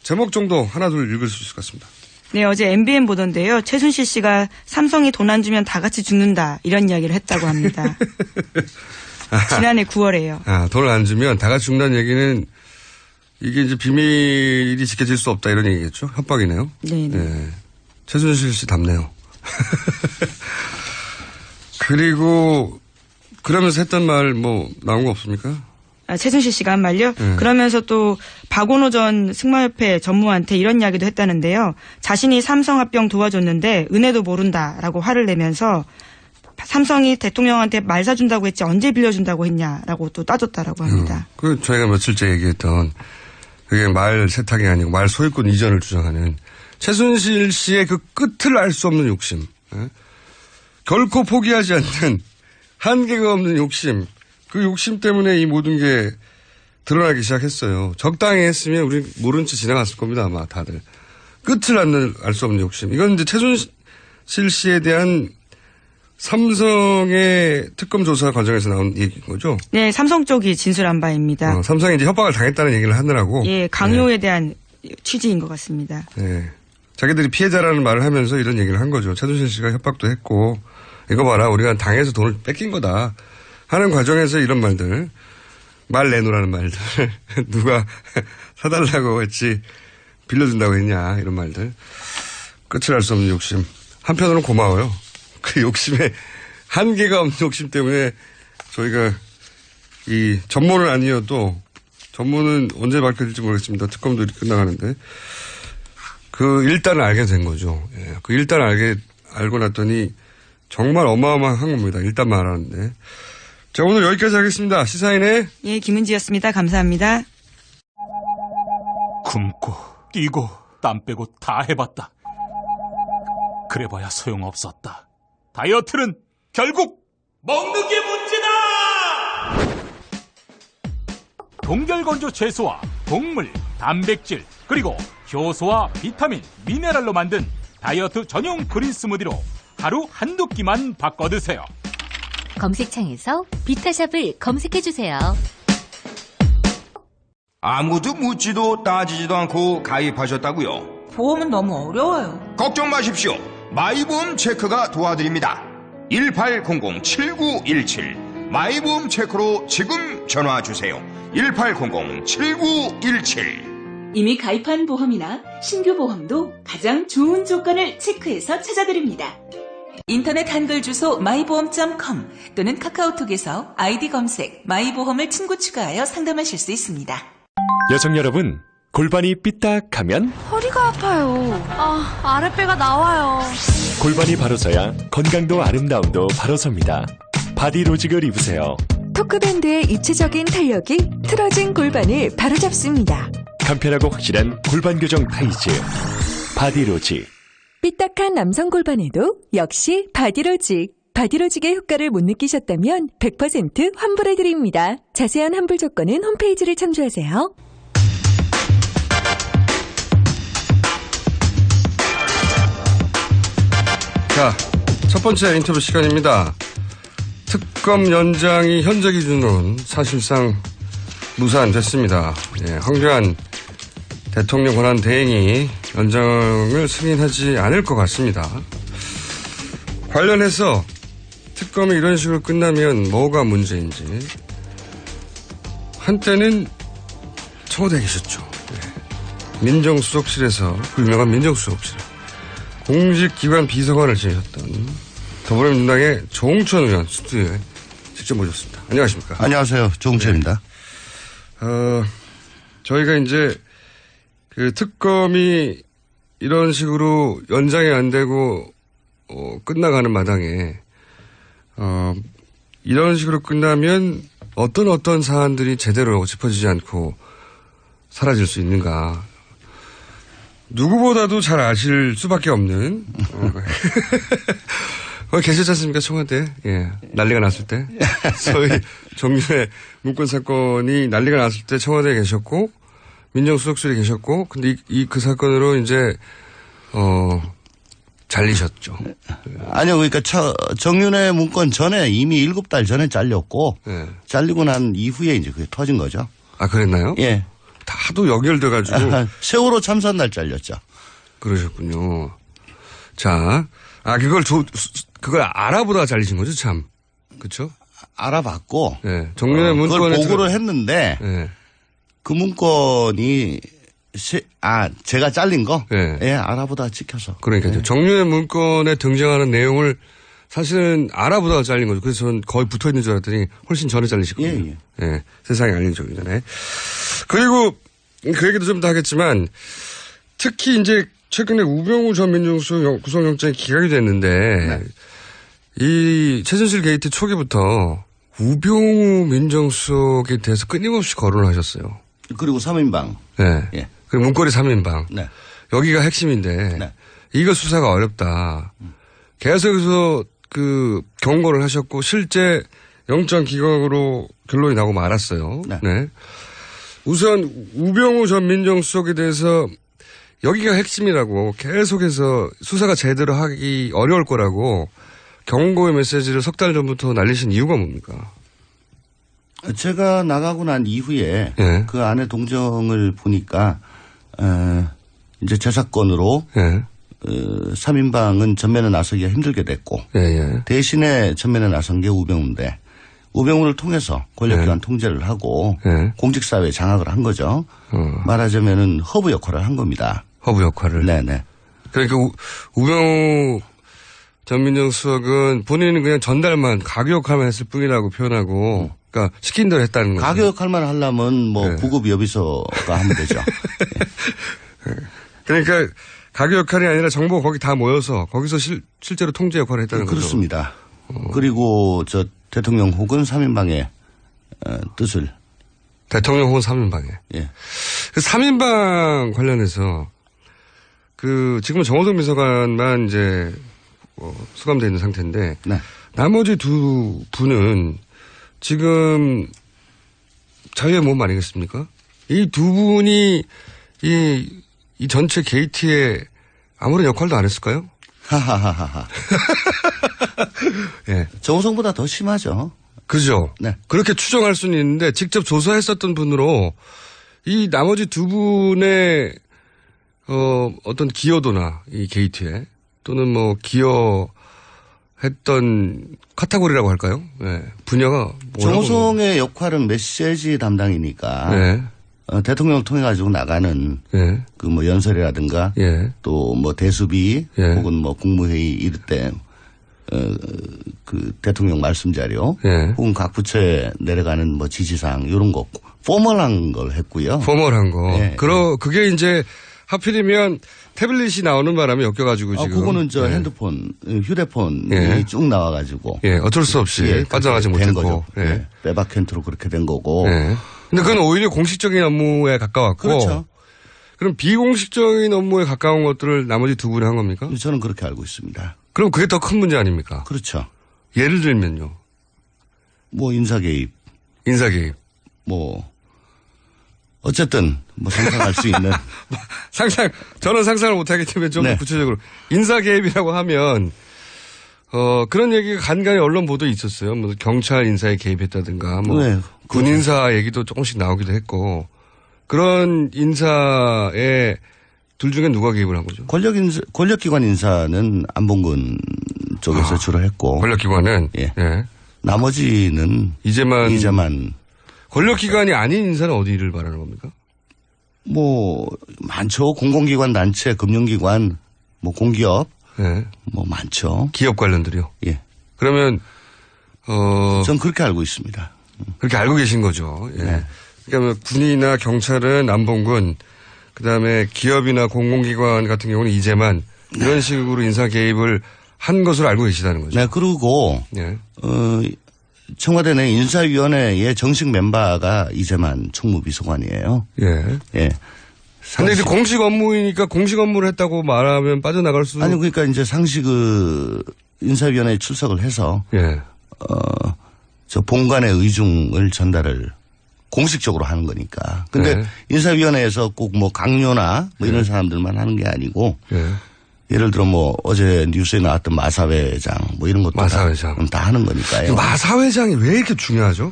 제목 정도 하나 둘 읽을 수 있을 것 같습니다. 네, 어제 MBN 보던데요. 최순실 씨가 삼성이 돈 안 주면 다 같이 죽는다 이런 이야기를 했다고 합니다. 지난해 9월에요. 돈을 안 주면 다 같이 죽는다는 얘기는 이게 이제 비밀이 지켜질 수 없다 이런 얘기겠죠? 협박이네요. 네네. 네. 최순실 씨 답네요. 그리고 그러면서 했던 말 뭐 나온 거 없습니까? 최순실 씨가 한 말요? 그러면서 또 박원호 전 승마협회 전무한테 이런 이야기도 했다는데요. 자신이 삼성 합병 도와줬는데 은혜도 모른다라고 화를 내면서 삼성이 대통령한테 말 사준다고 했지 언제 빌려준다고 했냐라고 또 따졌다라고 합니다. 그 저희가 며칠째 얘기했던 그게 말 세탁이 아니고 말 소유권 이전을 주장하는 최순실 씨의 그 끝을 알 수 없는 욕심. 결코 포기하지 않는 한계가 없는 욕심. 그 욕심 때문에 이 모든 게 드러나기 시작했어요. 적당히 했으면 우리 모른 채 지나갔을 겁니다. 아마 다들. 끝을 알 수 없는 욕심. 이건 이제 최순실 씨에 대한 삼성의 특검 조사 과정에서 나온 얘기인 거죠? 네, 삼성 쪽이 진술한 바입니다. 삼성이 이제 협박을 당했다는 얘기를 하느라고. 예, 강요에 대한 취지인 것 같습니다. 네. 자기들이 피해자라는 말을 하면서 이런 얘기를 한 거죠. 최순실 씨가 협박도 했고, 이거 봐라, 우리가 당해서 돈을 뺏긴 거다. 하는 과정에서 이런 말들, 말 내놓으라는 말들, 누가 사달라고 했지, 빌려준다고 했냐, 이런 말들. 끝을 알 수 없는 욕심. 한편으로는 고마워요. 그 욕심에 한계가 없는 욕심 때문에 저희가 이 전문은 아니어도, 전문은 언제 밝혀질지 모르겠습니다. 특검도 이렇게 끝나가는데. 그 일단을 알게 된 거죠. 예. 그 일단을 알고 났더니 정말 어마어마한 겁니다. 일단 말하는데. 자, 오늘 여기까지 하겠습니다. 시사인의 예, 김은지였습니다. 감사합니다. 굶고 뛰고 땀 빼고 다 해봤다. 그래봐야 소용없었다. 다이어트는 결국 먹는 게 문제다! 동결건조 채소와 곡물, 단백질, 그리고 효소와 비타민, 미네랄로 만든 다이어트 전용 그린 스무디로 하루 한두 끼만 바꿔 드세요. 검색창에서 비타샵을 검색해주세요. 아무도 묻지도 따지지도 않고 가입하셨다고요? 보험은 너무 어려워요. 걱정 마십시오. 마이보험 체크가 도와드립니다. 1800-7917 마이보험 체크로 지금 전화주세요. 1800-7917 이미 가입한 보험이나 신규 보험도 가장 좋은 조건을 체크해서 찾아드립니다. 인터넷 한글 주소 마이보험.com 또는 카카오톡에서 아이디 검색 마이보험을 친구 추가하여 상담하실 수 있습니다. 여성 여러분, 골반이 삐딱하면 허리가 아파요. 아랫배가 나와요. 골반이 바로 서야 건강도 아름다움도 바로 섭니다. 바디로직을 입으세요. 토크밴드의 입체적인 탄력이 틀어진 골반을 바로잡습니다. 간편하고 확실한 골반 교정 타이즈 바디로직. 삐딱한 남성 골반에도 역시 바디로직. 바디로직의 효과를 못 느끼셨다면 100% 환불해드립니다. 자세한 환불 조건은 홈페이지를 참조하세요. 자, 첫 번째 인터뷰 시간입니다. 특검 연장이 현재 기준으로는 사실상 무산됐습니다. 예, 황교안 대통령 권한 대행이 연장을 승인하지 않을 것 같습니다. 관련해서 특검이 이런 식으로 끝나면 뭐가 문제인지 한때는 청와대에 계셨죠. 네. 민정수석실에서 그 유명한 민정수석실 공직기관 비서관을 지내셨던 더불어민주당의 조홍천 의원 스튜디오에 직접 모셨습니다. 안녕하십니까? 안녕하세요. 조홍천입니다. 네. 저희가 이제 그 특검이 이런 식으로 연장이 안 되고 끝나가는 마당에 이런 식으로 끝나면 어떤 사안들이 제대로 짚어지지 않고 사라질 수 있는가. 누구보다도 잘 아실 수밖에 없는 계셨지 않습니까? 청와대. 예. 난리가 났을 때. 소위 정윤회 문건 사건이 난리가 났을 때 청와대에 계셨고 민정수석실에 계셨고 근데 그 사건으로 이제 잘리셨죠. 아니요. 그러니까 정윤회 문건 전에 이미 7달 전에 잘렸고 네. 잘리고 난 이후에 이제 그게 터진 거죠. 아, 그랬나요? 예. 다도 연결돼 가지고 세월호 참사 날 잘렸죠. 그러셨군요. 자, 그걸 알아보다가 잘리신 거죠, 참. 그렇죠? 알아봤고 네. 정윤회 문건에 그걸 보고를 했는데 네. 그 문건이 제가 잘린 거? 네. 예, 알아보다가 찍혀서. 그러니까요. 네. 정윤회 문건에 등장하는 내용을 사실은 알아보다가 잘린 거죠. 그래서 저는 거의 붙어 있는 줄 알았더니 훨씬 전에 잘리셨거든요. 예. 예. 세상에 알려지기 전에. 그리고 그 얘기도 좀 더 하겠지만 특히 이제 최근에 우병우 전 민정수석 구속영장이 기각이 됐는데 네. 이 최순실 게이트 초기부터 우병우 민정수석에 대해서 끊임없이 거론을 하셨어요. 그리고 3인방. 네. 예. 그리고 문고리 3인방. 네. 여기가 핵심인데 네. 이거 수사가 어렵다. 계속해서 그 경고를 하셨고 실제 영장 기각으로 결론이 나고 말았어요. 네. 네. 우선 우병우 전 민정수석에 대해서 여기가 핵심이라고 계속해서 수사가 제대로 하기 어려울 거라고 경고의 메시지를 석 달 전부터 날리신 이유가 뭡니까? 제가 나가고 난 이후에 네. 그 안에 동정을 보니까 이제 제 사건으로 네. 3인방은 전면에 나서기가 힘들게 됐고 대신에 전면에 나선 게 우병우인데 우병우를 통해서 권력기관 통제를 하고 공직사회 장악을 한 거죠. 말하자면은 허브 역할을 한 겁니다. 허브 역할을? 네네. 그러니까 우병우 전 민정수석은 본인은 그냥 전달만 가교 역할만 했을 뿐이라고 표현하고 그러니까 시킨 대로 했다는 거죠. 가교 역할만 하려면 뭐 부급 여비서가 하면 되죠. 그러니까 가교 역할이 아니라 정보가 거기 다 모여서 거기서 실제로 통제 역할을 했다는 거죠. 그렇습니다. 그리고 저 대통령 혹은 3인방의 뜻을. 대통령 혹은 3인방에. 예. 그 3인방 관련해서 지금은 정호성 비서관만 이제 수감되어 있는 상태인데 네. 나머지 두 분은 지금 자유의 몸 아니겠습니까? 이 두 분이 이 전체 게이트에 아무런 역할도 안 했을까요? 하하하하. 예. 정호성보다 더 심하죠. 그죠? 네. 그렇게 추정할 수는 있는데 직접 조사했었던 분으로 이 나머지 두 분의 어떤 기여도나 이 게이트에 또는 뭐 기여했던 카테고리라고 할까요? 네. 분야가 정호성의 역할은 메시지 담당이니까 네. 대통령을 통해 가지고 나가는 그 뭐 연설이라든가 또 뭐 대수비 혹은 뭐 국무회의 이럴 때 그 대통령 말씀 자료 혹은 각 부처에 내려가는 뭐 지시사항 이런 거 포멀한 걸 했고요. 포멀한 거. 그게 이제 하필이면 태블릿이 나오는 바람에 엮여가지고 지금. 그거는 저 핸드폰, 휴대폰이 쭉 나와가지고. 어쩔 수 없이 빠져나가지 못한 거죠. 빼박캔트로 그렇게 된 거고. 근데 그건 오히려 공식적인 업무에 가까웠고. 그렇죠. 그럼 비공식적인 업무에 가까운 것들을 나머지 두 분이 한 겁니까? 저는 그렇게 알고 있습니다. 그럼 그게 더 큰 문제 아닙니까? 그렇죠. 예를 들면요. 뭐 인사 개입. 뭐. 어쨌든 뭐 상상할 수 있는. 저는 상상을 못하기 때문에 좀 더 구체적으로. 인사 개입이라고 하면 그런 얘기가 간간히 언론 보도에 있었어요. 뭐 경찰 인사에 개입했다든가, 뭐 네. 군 인사 얘기도 조금씩 나오기도 했고, 그런 인사에 둘 중에 누가 개입을 한 거죠? 권력기관 인사는 안봉근 쪽에서 주로 했고. 권력기관은? 예. 나머지는 이재만. 권력기관이 아닌 인사는 어디를 말하는 겁니까? 뭐 많죠. 공공기관, 단체, 금융기관, 뭐 공기업, 뭐 많죠. 기업 관련들이요. 예. 그러면 전 그렇게 알고 있습니다. 그렇게 알고 계신 거죠. 예. 네. 그러니까 군이나 경찰은 안봉근, 그다음에 기업이나 공공기관 같은 경우는 이재만 이런 식으로 인사 개입을 한 것으로 알고 계시다는 거죠. 네. 그리고 청와대 내 인사위원회의 정식 멤버가 이재만 총무비서관이에요. 예. 예. 근데 이제 공식 업무이니까 공식 업무를 했다고 말하면 빠져나갈 수. 아니, 그러니까 이제 상시 인사위원회에 출석을 해서. 저 본관의 의중을 전달을 공식적으로 하는 거니까. 근데 인사위원회에서 꼭 뭐 강요나 뭐 이런 사람들만 하는 게 아니고. 예를 들어 뭐 어제 뉴스에 나왔던 마사회장 뭐 이런 것도 마사회장. 다 하는 거니까요. 마사회장이 왜 이렇게 중요하죠?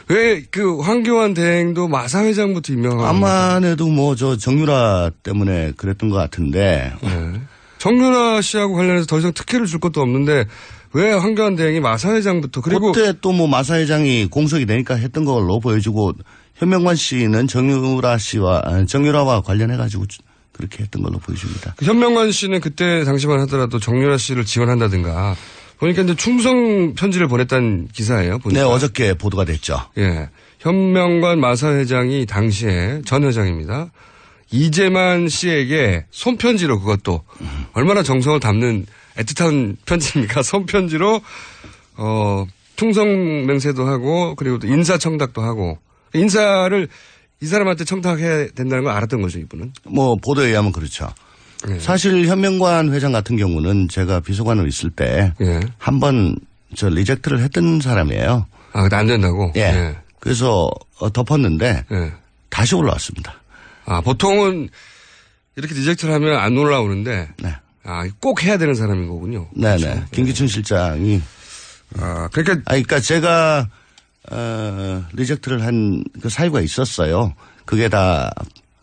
왜 그 황교안 대행도 마사회장부터 임명하는 아마도 뭐 저 정유라 때문에 그랬던 것 같은데. 정유라 씨하고 관련해서 더 이상 특혜를 줄 것도 없는데 왜 황교안 대행이 마사회장부터 그리고 그때 또 뭐 마사회장이 공석이 되니까 했던 걸로 보여주고 현명관 씨는 정유라와 관련해가지고 그렇게 했던 걸로 보여줍니다. 현명관 씨는 그때 당시만 하더라도 정유라 씨를 지원한다든가 보니까 이제 충성 편지를 보냈다는 기사예요. 보니까. 네, 어저께 보도가 됐죠. 예. 현명관 마사회장이 당시에 전 회장입니다. 이재만 씨에게 손편지로 그것도 얼마나 정성을 담는 애틋한 편지입니까? 손편지로 충성 맹세도 하고 그리고 또 인사청탁도 하고 인사를 이 사람한테 청탁해야 된다는 걸 알았던 거죠, 이분은. 뭐 보도에 의하면 그렇죠. 사실 현명관 회장 같은 경우는 제가 비서관으로 있을 때 한 번 저 리젝트를 했던 사람이에요. 아, 근데 안 된다고? 예. 그래서 덮었는데 다시 올라왔습니다. 아, 보통은 이렇게 리젝트를 하면 안 올라오는데. 네. 아, 꼭 해야 되는 사람인 거군요. 네네. 그렇죠. 김기춘 실장이. 그러니까 제가, 리젝트를 한 그 사유가 있었어요. 그게 다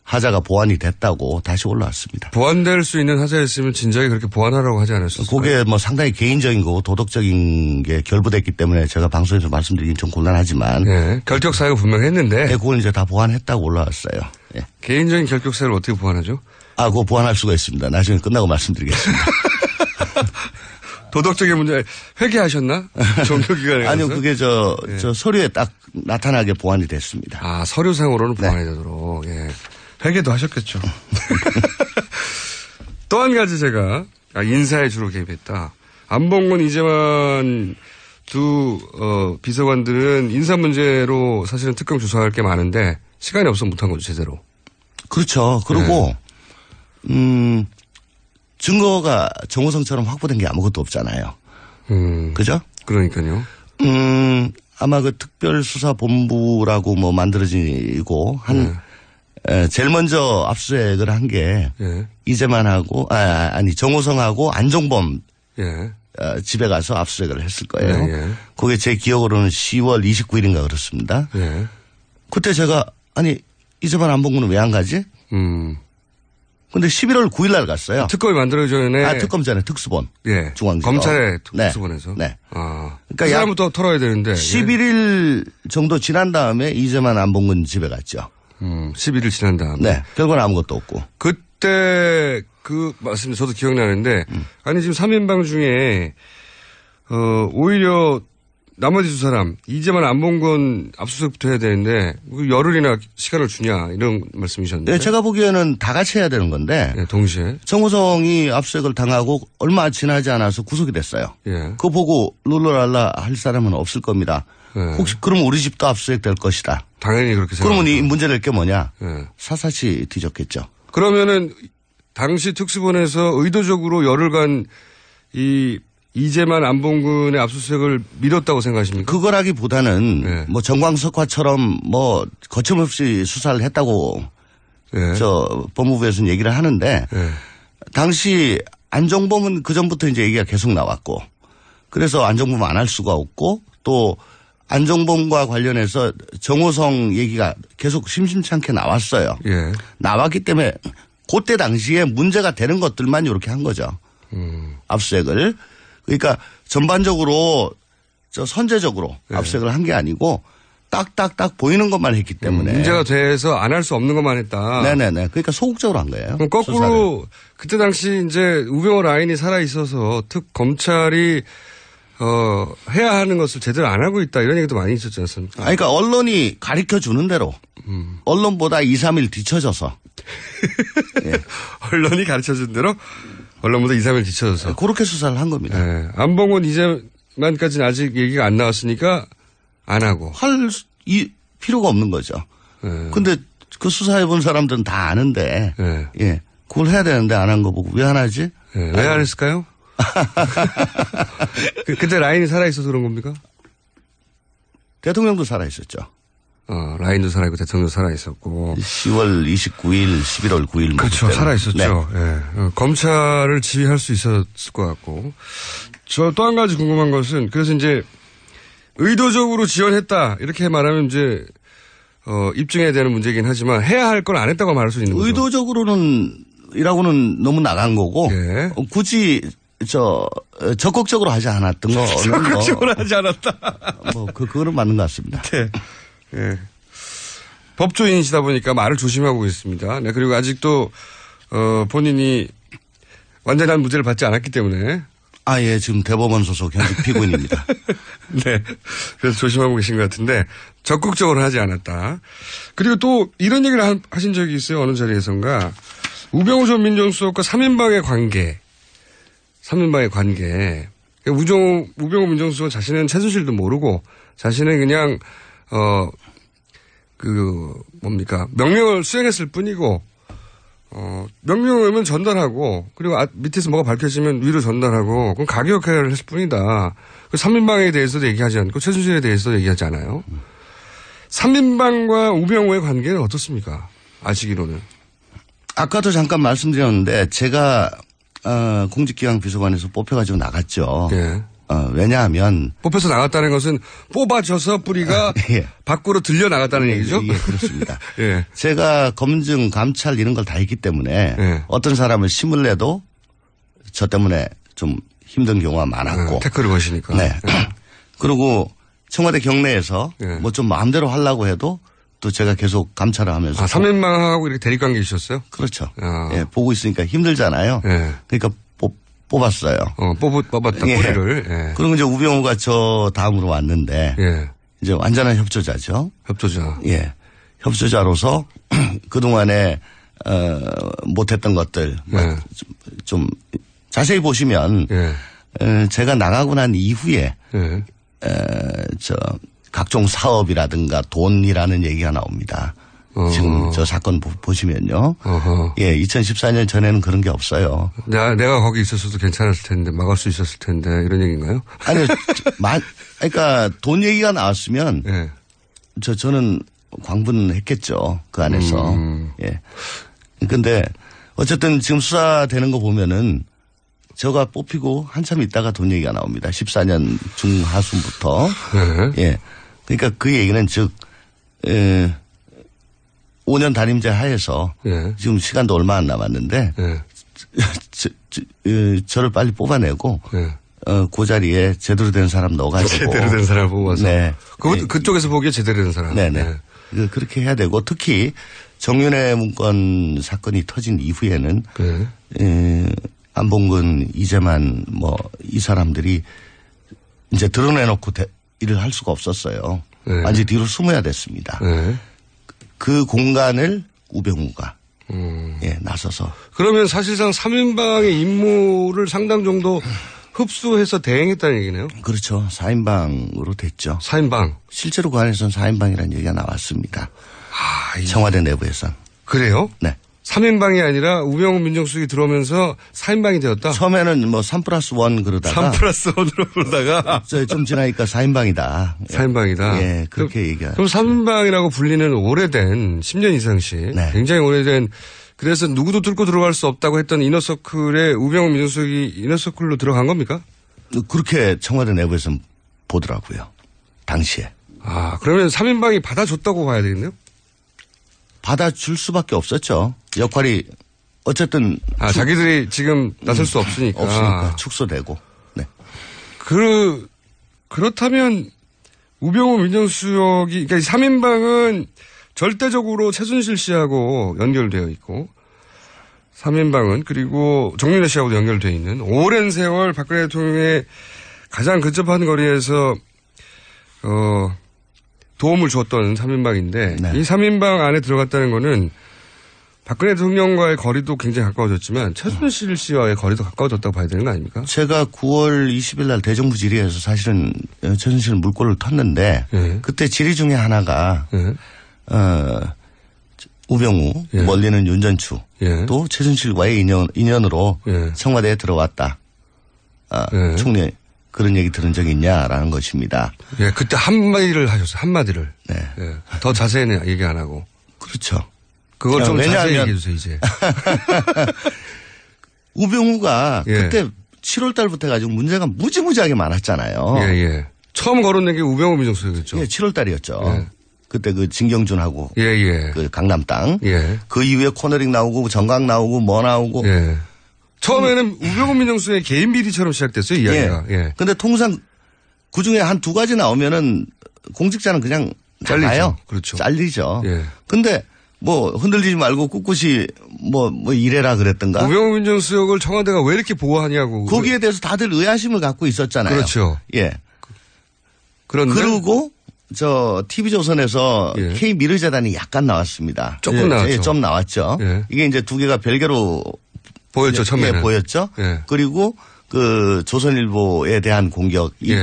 하자가 보완이 됐다고 다시 올라왔습니다. 보완될 수 있는 하자였으면 진작에 그렇게 보완하라고 하지 않았었어요? 그게 뭐 상당히 개인적인 거고 도덕적인 게 결부됐기 때문에 제가 방송에서 말씀드리긴 좀 곤란하지만. 네. 결격 사유가 분명히 했는데. 네, 그걸 이제 다 보완했다고 올라왔어요. 예. 개인적인 결격 사유를 어떻게 보완하죠? 아, 그거 보완할 수가 있습니다. 나중에 끝나고 말씀드리겠습니다. 도덕적인 문제 회개하셨나? 종교기관에 가서? 아니요, 그게 저 서류에 딱 나타나게 보완이 됐습니다. 아, 서류상으로는 보완이 되도록. 예. 회개도 하셨겠죠. 또 한 가지 제가 인사에 주로 개입했다. 안봉근, 이재만 두 비서관들은 인사 문제로 사실은 특검 조사할 게 많은데 시간이 없어 못한 거죠, 제대로. 그렇죠. 그리고 증거가 정호성처럼 확보된 게 아무것도 없잖아요. 그죠? 그러니까요. 아마 그 특별수사본부라고 뭐 만들어지고 제일 먼저 압수수색을 한 게 이재만하고 정호성하고 안종범 집에 가서 압수수색을 했을 거예요. 그게 제 기억으로는 10월 29일인가 그렇습니다. 그때 제가 이재만 안봉근은 왜 안 가지? 근데 11월 9일 날 갔어요. 특검이 만들어지기 전에. 특검 전에 특수본. 예. 중앙지검. 검찰의 특수본에서. 네. 아. 그러니까 그 사람부터 털어야 되는데. 11일 정도 지난 다음에 이재만 안봉근 집에 갔죠. 11일 지난 다음에. 네. 결과는 아무것도 없고. 그때 그 말씀 저도 기억나는데 아니 지금 3인방 중에 오히려 나머지 두 사람 이재만 안봉근 압수수색부터 해야 되는데 열흘이나 시간을 주냐 이런 말씀이셨는데. 네, 제가 보기에는 다 같이 해야 되는 건데. 네, 동시에. 정호성이 압수수색을 당하고 얼마 지나지 않아서 구속이 됐어요. 예. 그거 보고 룰루랄라 할 사람은 없을 겁니다. 혹시 그러면 우리 집도 압수수색 될 것이다. 당연히 그렇게 생각합니다. 그러면 이 문제될 게 뭐냐. 사사시 뒤졌겠죠. 그러면은 당시 특수본에서 의도적으로 열흘간 이재만 안봉근의 압수수색을 미뤘다고 생각하십니까? 그거라기보다는 뭐 정광석화처럼 뭐 거침없이 수사를 했다고 저 법무부에서는 얘기를 하는데 당시 안종범은 그전부터 이제 얘기가 계속 나왔고 그래서 안종범 안 할 수가 없고 또 안종범과 관련해서 정호성 얘기가 계속 심심찮게 나왔어요. 예. 나왔기 때문에 그때 당시에 문제가 되는 것들만 이렇게 한 거죠. 압수수색을. 그러니까 전반적으로 선제적으로 압수수색을 한 게 아니고 딱딱딱 보이는 것만 했기 때문에. 문제가 돼서 안 할 수 없는 것만 했다. 네네네. 그러니까 소극적으로 한 거예요. 그럼 거꾸로 수사를. 그때 당시 이제 우병우 라인이 살아 있어서 검찰이 해야 하는 것을 제대로 안 하고 있다 이런 얘기도 많이 있었지 않습니까? 그러니까 언론이 가르쳐 주는 대로 언론보다 2, 3일 뒤쳐져서 예. 언론이 가르쳐 준 대로 언론보다 2, 3일 뒤쳐져서 그렇게 수사를 한 겁니다. 예. 안봉원 이재만까지는 아직 얘기가 안 나왔으니까 안 하고 할 필요가 없는 거죠. 근데 그 수사해 본 사람들은 다 아는데 예. 그걸 해야 되는데 안 한 거 보고 왜 안 하지? 왜 안 했을까요? 그때 라인이 살아있어서 그런 겁니까? 대통령도 살아있었죠. 라인도 살아있고 대통령도 살아있었고. 10월 29일, 11월 9일. 그렇죠. 살아있었죠. 네. 예. 검찰을 지휘할 수 있었을 것 같고. 저 또 한 가지 궁금한 것은 그래서 이제 의도적으로 지원했다 이렇게 말하면 이제 입증해야 되는 문제이긴 하지만 해야 할 걸 안 했다고 말할 수 있는 거죠. 의도적으로는이라고는 너무 나간 거고 예. 굳이 적극적으로 하지 않았던 거. 적극적으로 하지 않았다. 그거는 맞는 것 같습니다. 네. 예. 법조인이시다 보니까 말을 조심하고 있습니다. 네. 그리고 아직도 본인이 완전한 무죄를 받지 않았기 때문에. 예. 지금 대법원 소속 현직 피고인입니다. 네. 그래서 조심하고 계신 것 같은데 적극적으로 하지 않았다. 그리고 또 이런 얘기를 하신 적이 있어요. 어느 자리에선가. 우병우 전 민정수석과 3인방의 관계. 우병우 민정수석은 자신은 최순실도 모르고 자신은 그냥 명령을 수행했을 뿐이고 명령을 오면 전달하고 그리고 밑에서 뭐가 밝혀지면 위로 전달하고 그럼 가계 역할을 했을 뿐이다. 그 3인방에 대해서도 얘기하지 않고 최순실에 대해서도 얘기하지 않아요. 3인방과 우병우의 관계는 어떻습니까? 아시기로는. 아까도 잠깐 말씀드렸는데 제가 공직기강 비서관에서 뽑혀가지고 나갔죠. 네. 왜냐하면 뽑혀서 나갔다는 것은 뽑아져서 뿌리가 예. 밖으로 들려 나갔다는 얘기죠? 예, 그렇습니다. 예. 제가 검증, 감찰 이런 걸 다 했기 때문에 어떤 사람을 심을 내도 저 때문에 좀 힘든 경우가 많았고. 태클을 거시니까. 네. 그리고 청와대 경내에서 뭐 좀 마음대로 하려고 해도 또 제가 계속 감찰을 하면서. 3인방하고 이렇게 대립관계 있었어요? 그렇죠. 예, 보고 있으니까 힘들잖아요. 그러니까 뽑았어요. 뽑았다, 뿌리를. 예. 그리고 이제 우병우가 저 다음으로 왔는데. 이제 완전한 협조자죠. 협조자. 예. 협조자로서 그동안에, 못했던 것들. 좀 자세히 보시면. 제가 나가고 난 이후에. 각종 사업이라든가 돈이라는 얘기가 나옵니다. 지금 저 사건 보시면요. 예, 2014년 전에는 그런 게 없어요. 내가 거기 있었어도 괜찮았을 텐데, 막을 수 있었을 텐데, 이런 얘기인가요? 아니요. 그러니까 돈 얘기가 나왔으면 저는 광분했겠죠. 그 안에서. 예. 근데 어쨌든 지금 수사되는 거 보면은 저가 뽑히고 한참 있다가 돈 얘기가 나옵니다. 14년 중하순부터. 예. 그러니까 그 얘기는 즉, 5년 단임제 하에서 지금 시간도 얼마 안 남았는데 저를 빨리 뽑아내고 그 자리에 제대로 된 사람 넣어가지고. 제대로 된 사람 뽑아서. 네. 그쪽에서 보기에 제대로 된 사람. 네네. 그렇게 해야 되고 특히 정윤회 문건 사건이 터진 이후에는 안봉근, 이재만 이 사람들이 이제 드러내놓고 일을 할 수가 없었어요. 완전히 뒤로 숨어야 됐습니다. 그 공간을 우병우가 나서서. 그러면 사실상 3인방의 임무를 상당 정도 흡수해서 대행했다는 얘기네요? 그렇죠. 4인방으로 됐죠. 4인방. 실제로 그 안에서는 4인방이라는 얘기가 나왔습니다. 청와대 내부에서. 그래요? 네. 3인방이 아니라 우병우 민정수석이 들어오면서 4인방이 되었다? 처음에는 3+1 그러다가. 3+1으로 그러다가. 좀 지나니까 4인방이다. 4인방이다. 예, 그렇게 얘기하죠. 그럼 3인방이라고 불리는 오래된 10년 이상씩. 굉장히 오래된 그래서 누구도 뚫고 들어갈 수 없다고 했던 이너서클에 우병우 민정수석이 이너서클로 들어간 겁니까? 그렇게 청와대 내부에서 보더라고요. 당시에. 아, 그러면 3인방이 받아줬다고 봐야 되겠네요? 받아줄 수밖에 없었죠. 역할이 어쨌든. 자기들이 지금 나설 수 없으니까. 없으니까 축소되고. 네. 그렇다면 우병우 민정수석이, 그러니까 3인방은 절대적으로 최순실 씨하고 연결되어 있고 3인방은 그리고 정윤회 씨하고도 연결되어 있는 오랜 세월 박근혜 대통령의 가장 근접한 거리에서 도움을 줬던 3인방인데 이 3인방 안에 들어갔다는 거는 박근혜 대통령과의 거리도 굉장히 가까워졌지만 최순실 씨와의 거리도 가까워졌다고 봐야 되는 거 아닙니까? 제가 9월 20일 날 대정부 질의에서 사실은 최순실 물꼬를 텄는데 그때 질의 중에 하나가 우병우, 멀리는 윤전추 또 최순실과의 인연으로 청와대에 들어왔다. 총리 그런 얘기 들은 적이 있냐라는 것입니다. 예, 그때 한마디를 하셨어요. 한마디를. 네. 예, 더 자세히는 얘기 안 하고. 그렇죠. 그걸 좀 자세히 얘기해 주세요, 이제. 우병우가 그때 7월 달부터 해가지고 문제가 무지무지하게 많았잖아요. 예, 예. 처음 거론된 게 우병우 민정수석이었죠. 예, 7월 달이었죠. 예. 그때 그 진경준하고 그 강남 땅. 그 이후에 코너링 나오고 정강 나오고 뭐 나오고. 처음에는 우병우 민정수석의 개인 비리처럼 시작됐어요, 이야기가. 근데 통상 그 중에 한 두 가지 나오면은 공직자는 그냥 잘라요. 그렇죠. 잘리죠. 근데 뭐 흔들리지 말고 꿋꿋이 뭐 이래라 그랬던가. 우병우 민정수석을 청와대가 왜 이렇게 보호하냐고. 거기에 대해서 다들 의아심을 갖고 있었잖아요. 그렇죠. 예. 그리고 TV조선에서 K미르재단이 약간 나왔습니다. 조금 나왔죠. 예, 좀 나왔죠. 이게 이제 두 개가 별개로 보였죠, 처음에는. 보였죠. 그리고 그 조선일보에 대한 공격이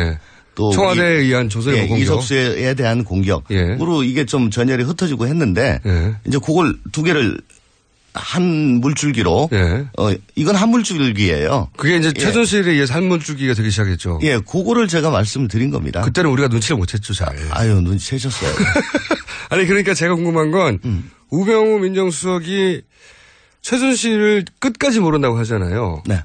또 청와대에 의한 조선일보 공격. 이석수에 대한 공격으로 이게 좀 전열이 흩어지고 했는데 이제 그걸 두 개를 한 물줄기로 이건 한 물줄기예요. 그게 이제 최순실에 의해서 한 물줄기가 되기 시작했죠. 예, 그거를 제가 말씀드린 겁니다. 그때는 우리가 눈치를 못 챘죠, 잘. 아유, 눈치채셨어요. 아니 그러니까 제가 궁금한 건 우병우 민정수석이 최순실을 끝까지 모른다고 하잖아요. 네.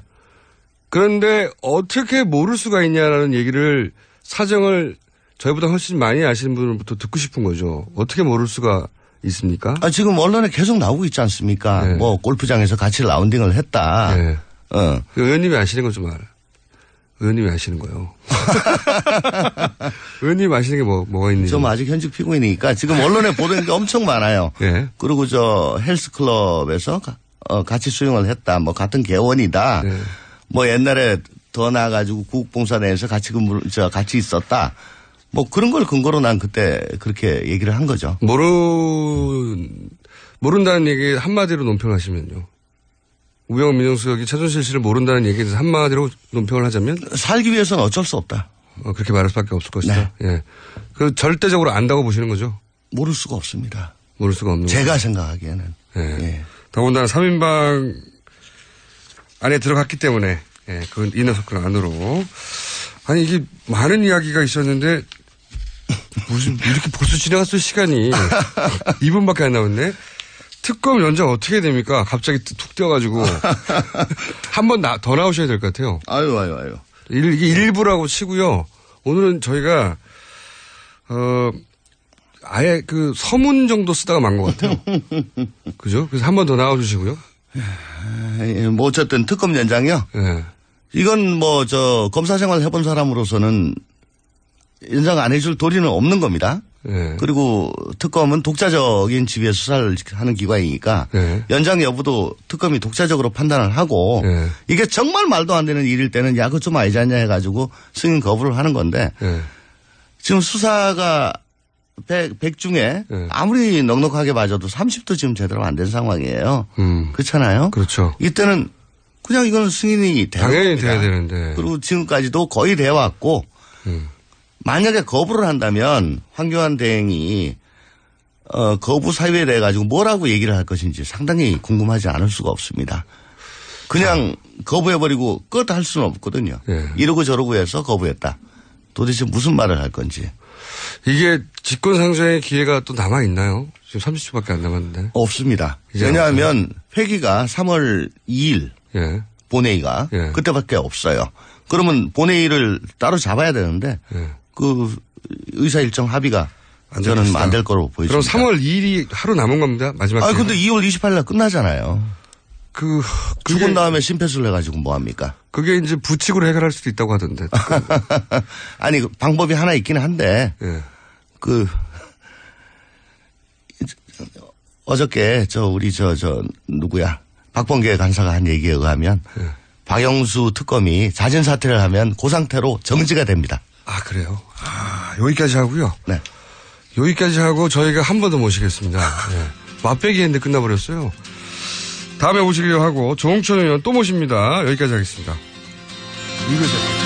그런데 어떻게 모를 수가 있냐라는 얘기를 사정을 저희보다 훨씬 많이 아시는 분부터 듣고 싶은 거죠. 어떻게 모를 수가 있습니까? 지금 언론에 계속 나오고 있지 않습니까? 뭐 골프장에서 같이 라운딩을 했다. 의원님이 아시는 건 좀 알아. 의원님이 아시는 거요. 의원님이 아시는 게 뭐가 있는지. 좀 아직 현직 피고인이니까 지금 언론에 보도된 게 엄청 많아요. 그리고 헬스클럽에서 같이 수영을 했다. 뭐 같은 개원이다. 뭐 옛날에 더 나아가지고 국봉사내에서 같이 같이 있었다. 뭐 그런 걸 근거로 난 그때 그렇게 얘기를 한 거죠. 모른다는 얘기 한마디로 논평하시면요. 우병우 민정수석이 최순실 씨를 모른다는 얘기에 대해서 한마디로 논평을 하자면? 살기 위해서는 어쩔 수 없다. 그렇게 말할 수밖에 없을 것이다. 예. 그 절대적으로 안다고 보시는 거죠? 모를 수가 없습니다. 모를 수가 없는 제가 생각하기에는. 더군다나 3인방 안에 들어갔기 때문에 그 이너서클 안으로. 아니 이게 많은 이야기가 있었는데 무슨 이렇게 벌써 지나갔을 시간이 2분밖에 안 남았네. 특검 연장 어떻게 됩니까? 갑자기 툭 뛰어가지고 한 번 더 나오셔야 될 것 같아요. 아유. 이게 일부라고 치고요. 오늘은 저희가 아예 그 서문 정도 쓰다가 만 것 같아요. 그죠? 그래서 한 번 더 나와주시고요. 뭐 어쨌든 특검 연장이요. 이건 검사 생활 해본 사람으로서는 연장 안 해줄 도리는 없는 겁니다. 그리고 특검은 독자적인 지휘의 수사를 하는 기관이니까 연장 여부도 특검이 독자적으로 판단을 하고 이게 정말 말도 안 되는 일일 때는 그거 좀 아니지 않냐 해가지고 승인 거부를 하는 건데 지금 수사가 100 중에 아무리 넉넉하게 봐줘도 30도 지금 제대로 안 된 상황이에요. 그렇잖아요. 그렇죠. 이때는 그냥 이거는 승인이 당연히 돼야 되는데. 그리고 지금까지도 거의 돼 왔고 만약에 거부를 한다면 황교안 대행이 거부 사유에 대해 가지고 뭐라고 얘기를 할 것인지 상당히 궁금하지 않을 수가 없습니다. 그냥 거부해버리고 끝 할 수는 없거든요. 이러고 저러고 해서 거부했다. 도대체 무슨 말을 할 건지. 이게 직권상정의 기회가 또 남아있나요? 지금 30초밖에 안 남았는데. 없습니다. 왜냐하면 회기가 3월 2일 예. 본회의가 그때밖에 없어요. 그러면 본회의를 따로 잡아야 되는데 그 의사 일정 합의가 저는 안 될 거로 보입니다. 그럼 3월 2일이 하루 남은 겁니다. 마지막. 아 근데 2월 28일 날 끝나잖아요. 죽은 다음에 심폐소를 해가지고 뭐 합니까? 그게 이제 부칙으로 해결할 수도 있다고 하던데. 아니 방법이 하나 있기는 한데 어저께 우리 누구야 박범계 간사가 한 얘기에 의하면 박영수 특검이 잦은 사퇴를 하면 그 상태로 정지가 됩니다. 아 그래요? 여기까지 하고요. 네. 여기까지 하고 저희가 한 번 더 모시겠습니다. 네. 맛배기 했는데 끝나버렸어요. 다음에 오시기로 하고 조홍천 의원 또 모십니다. 여기까지 하겠습니다. 이거죠.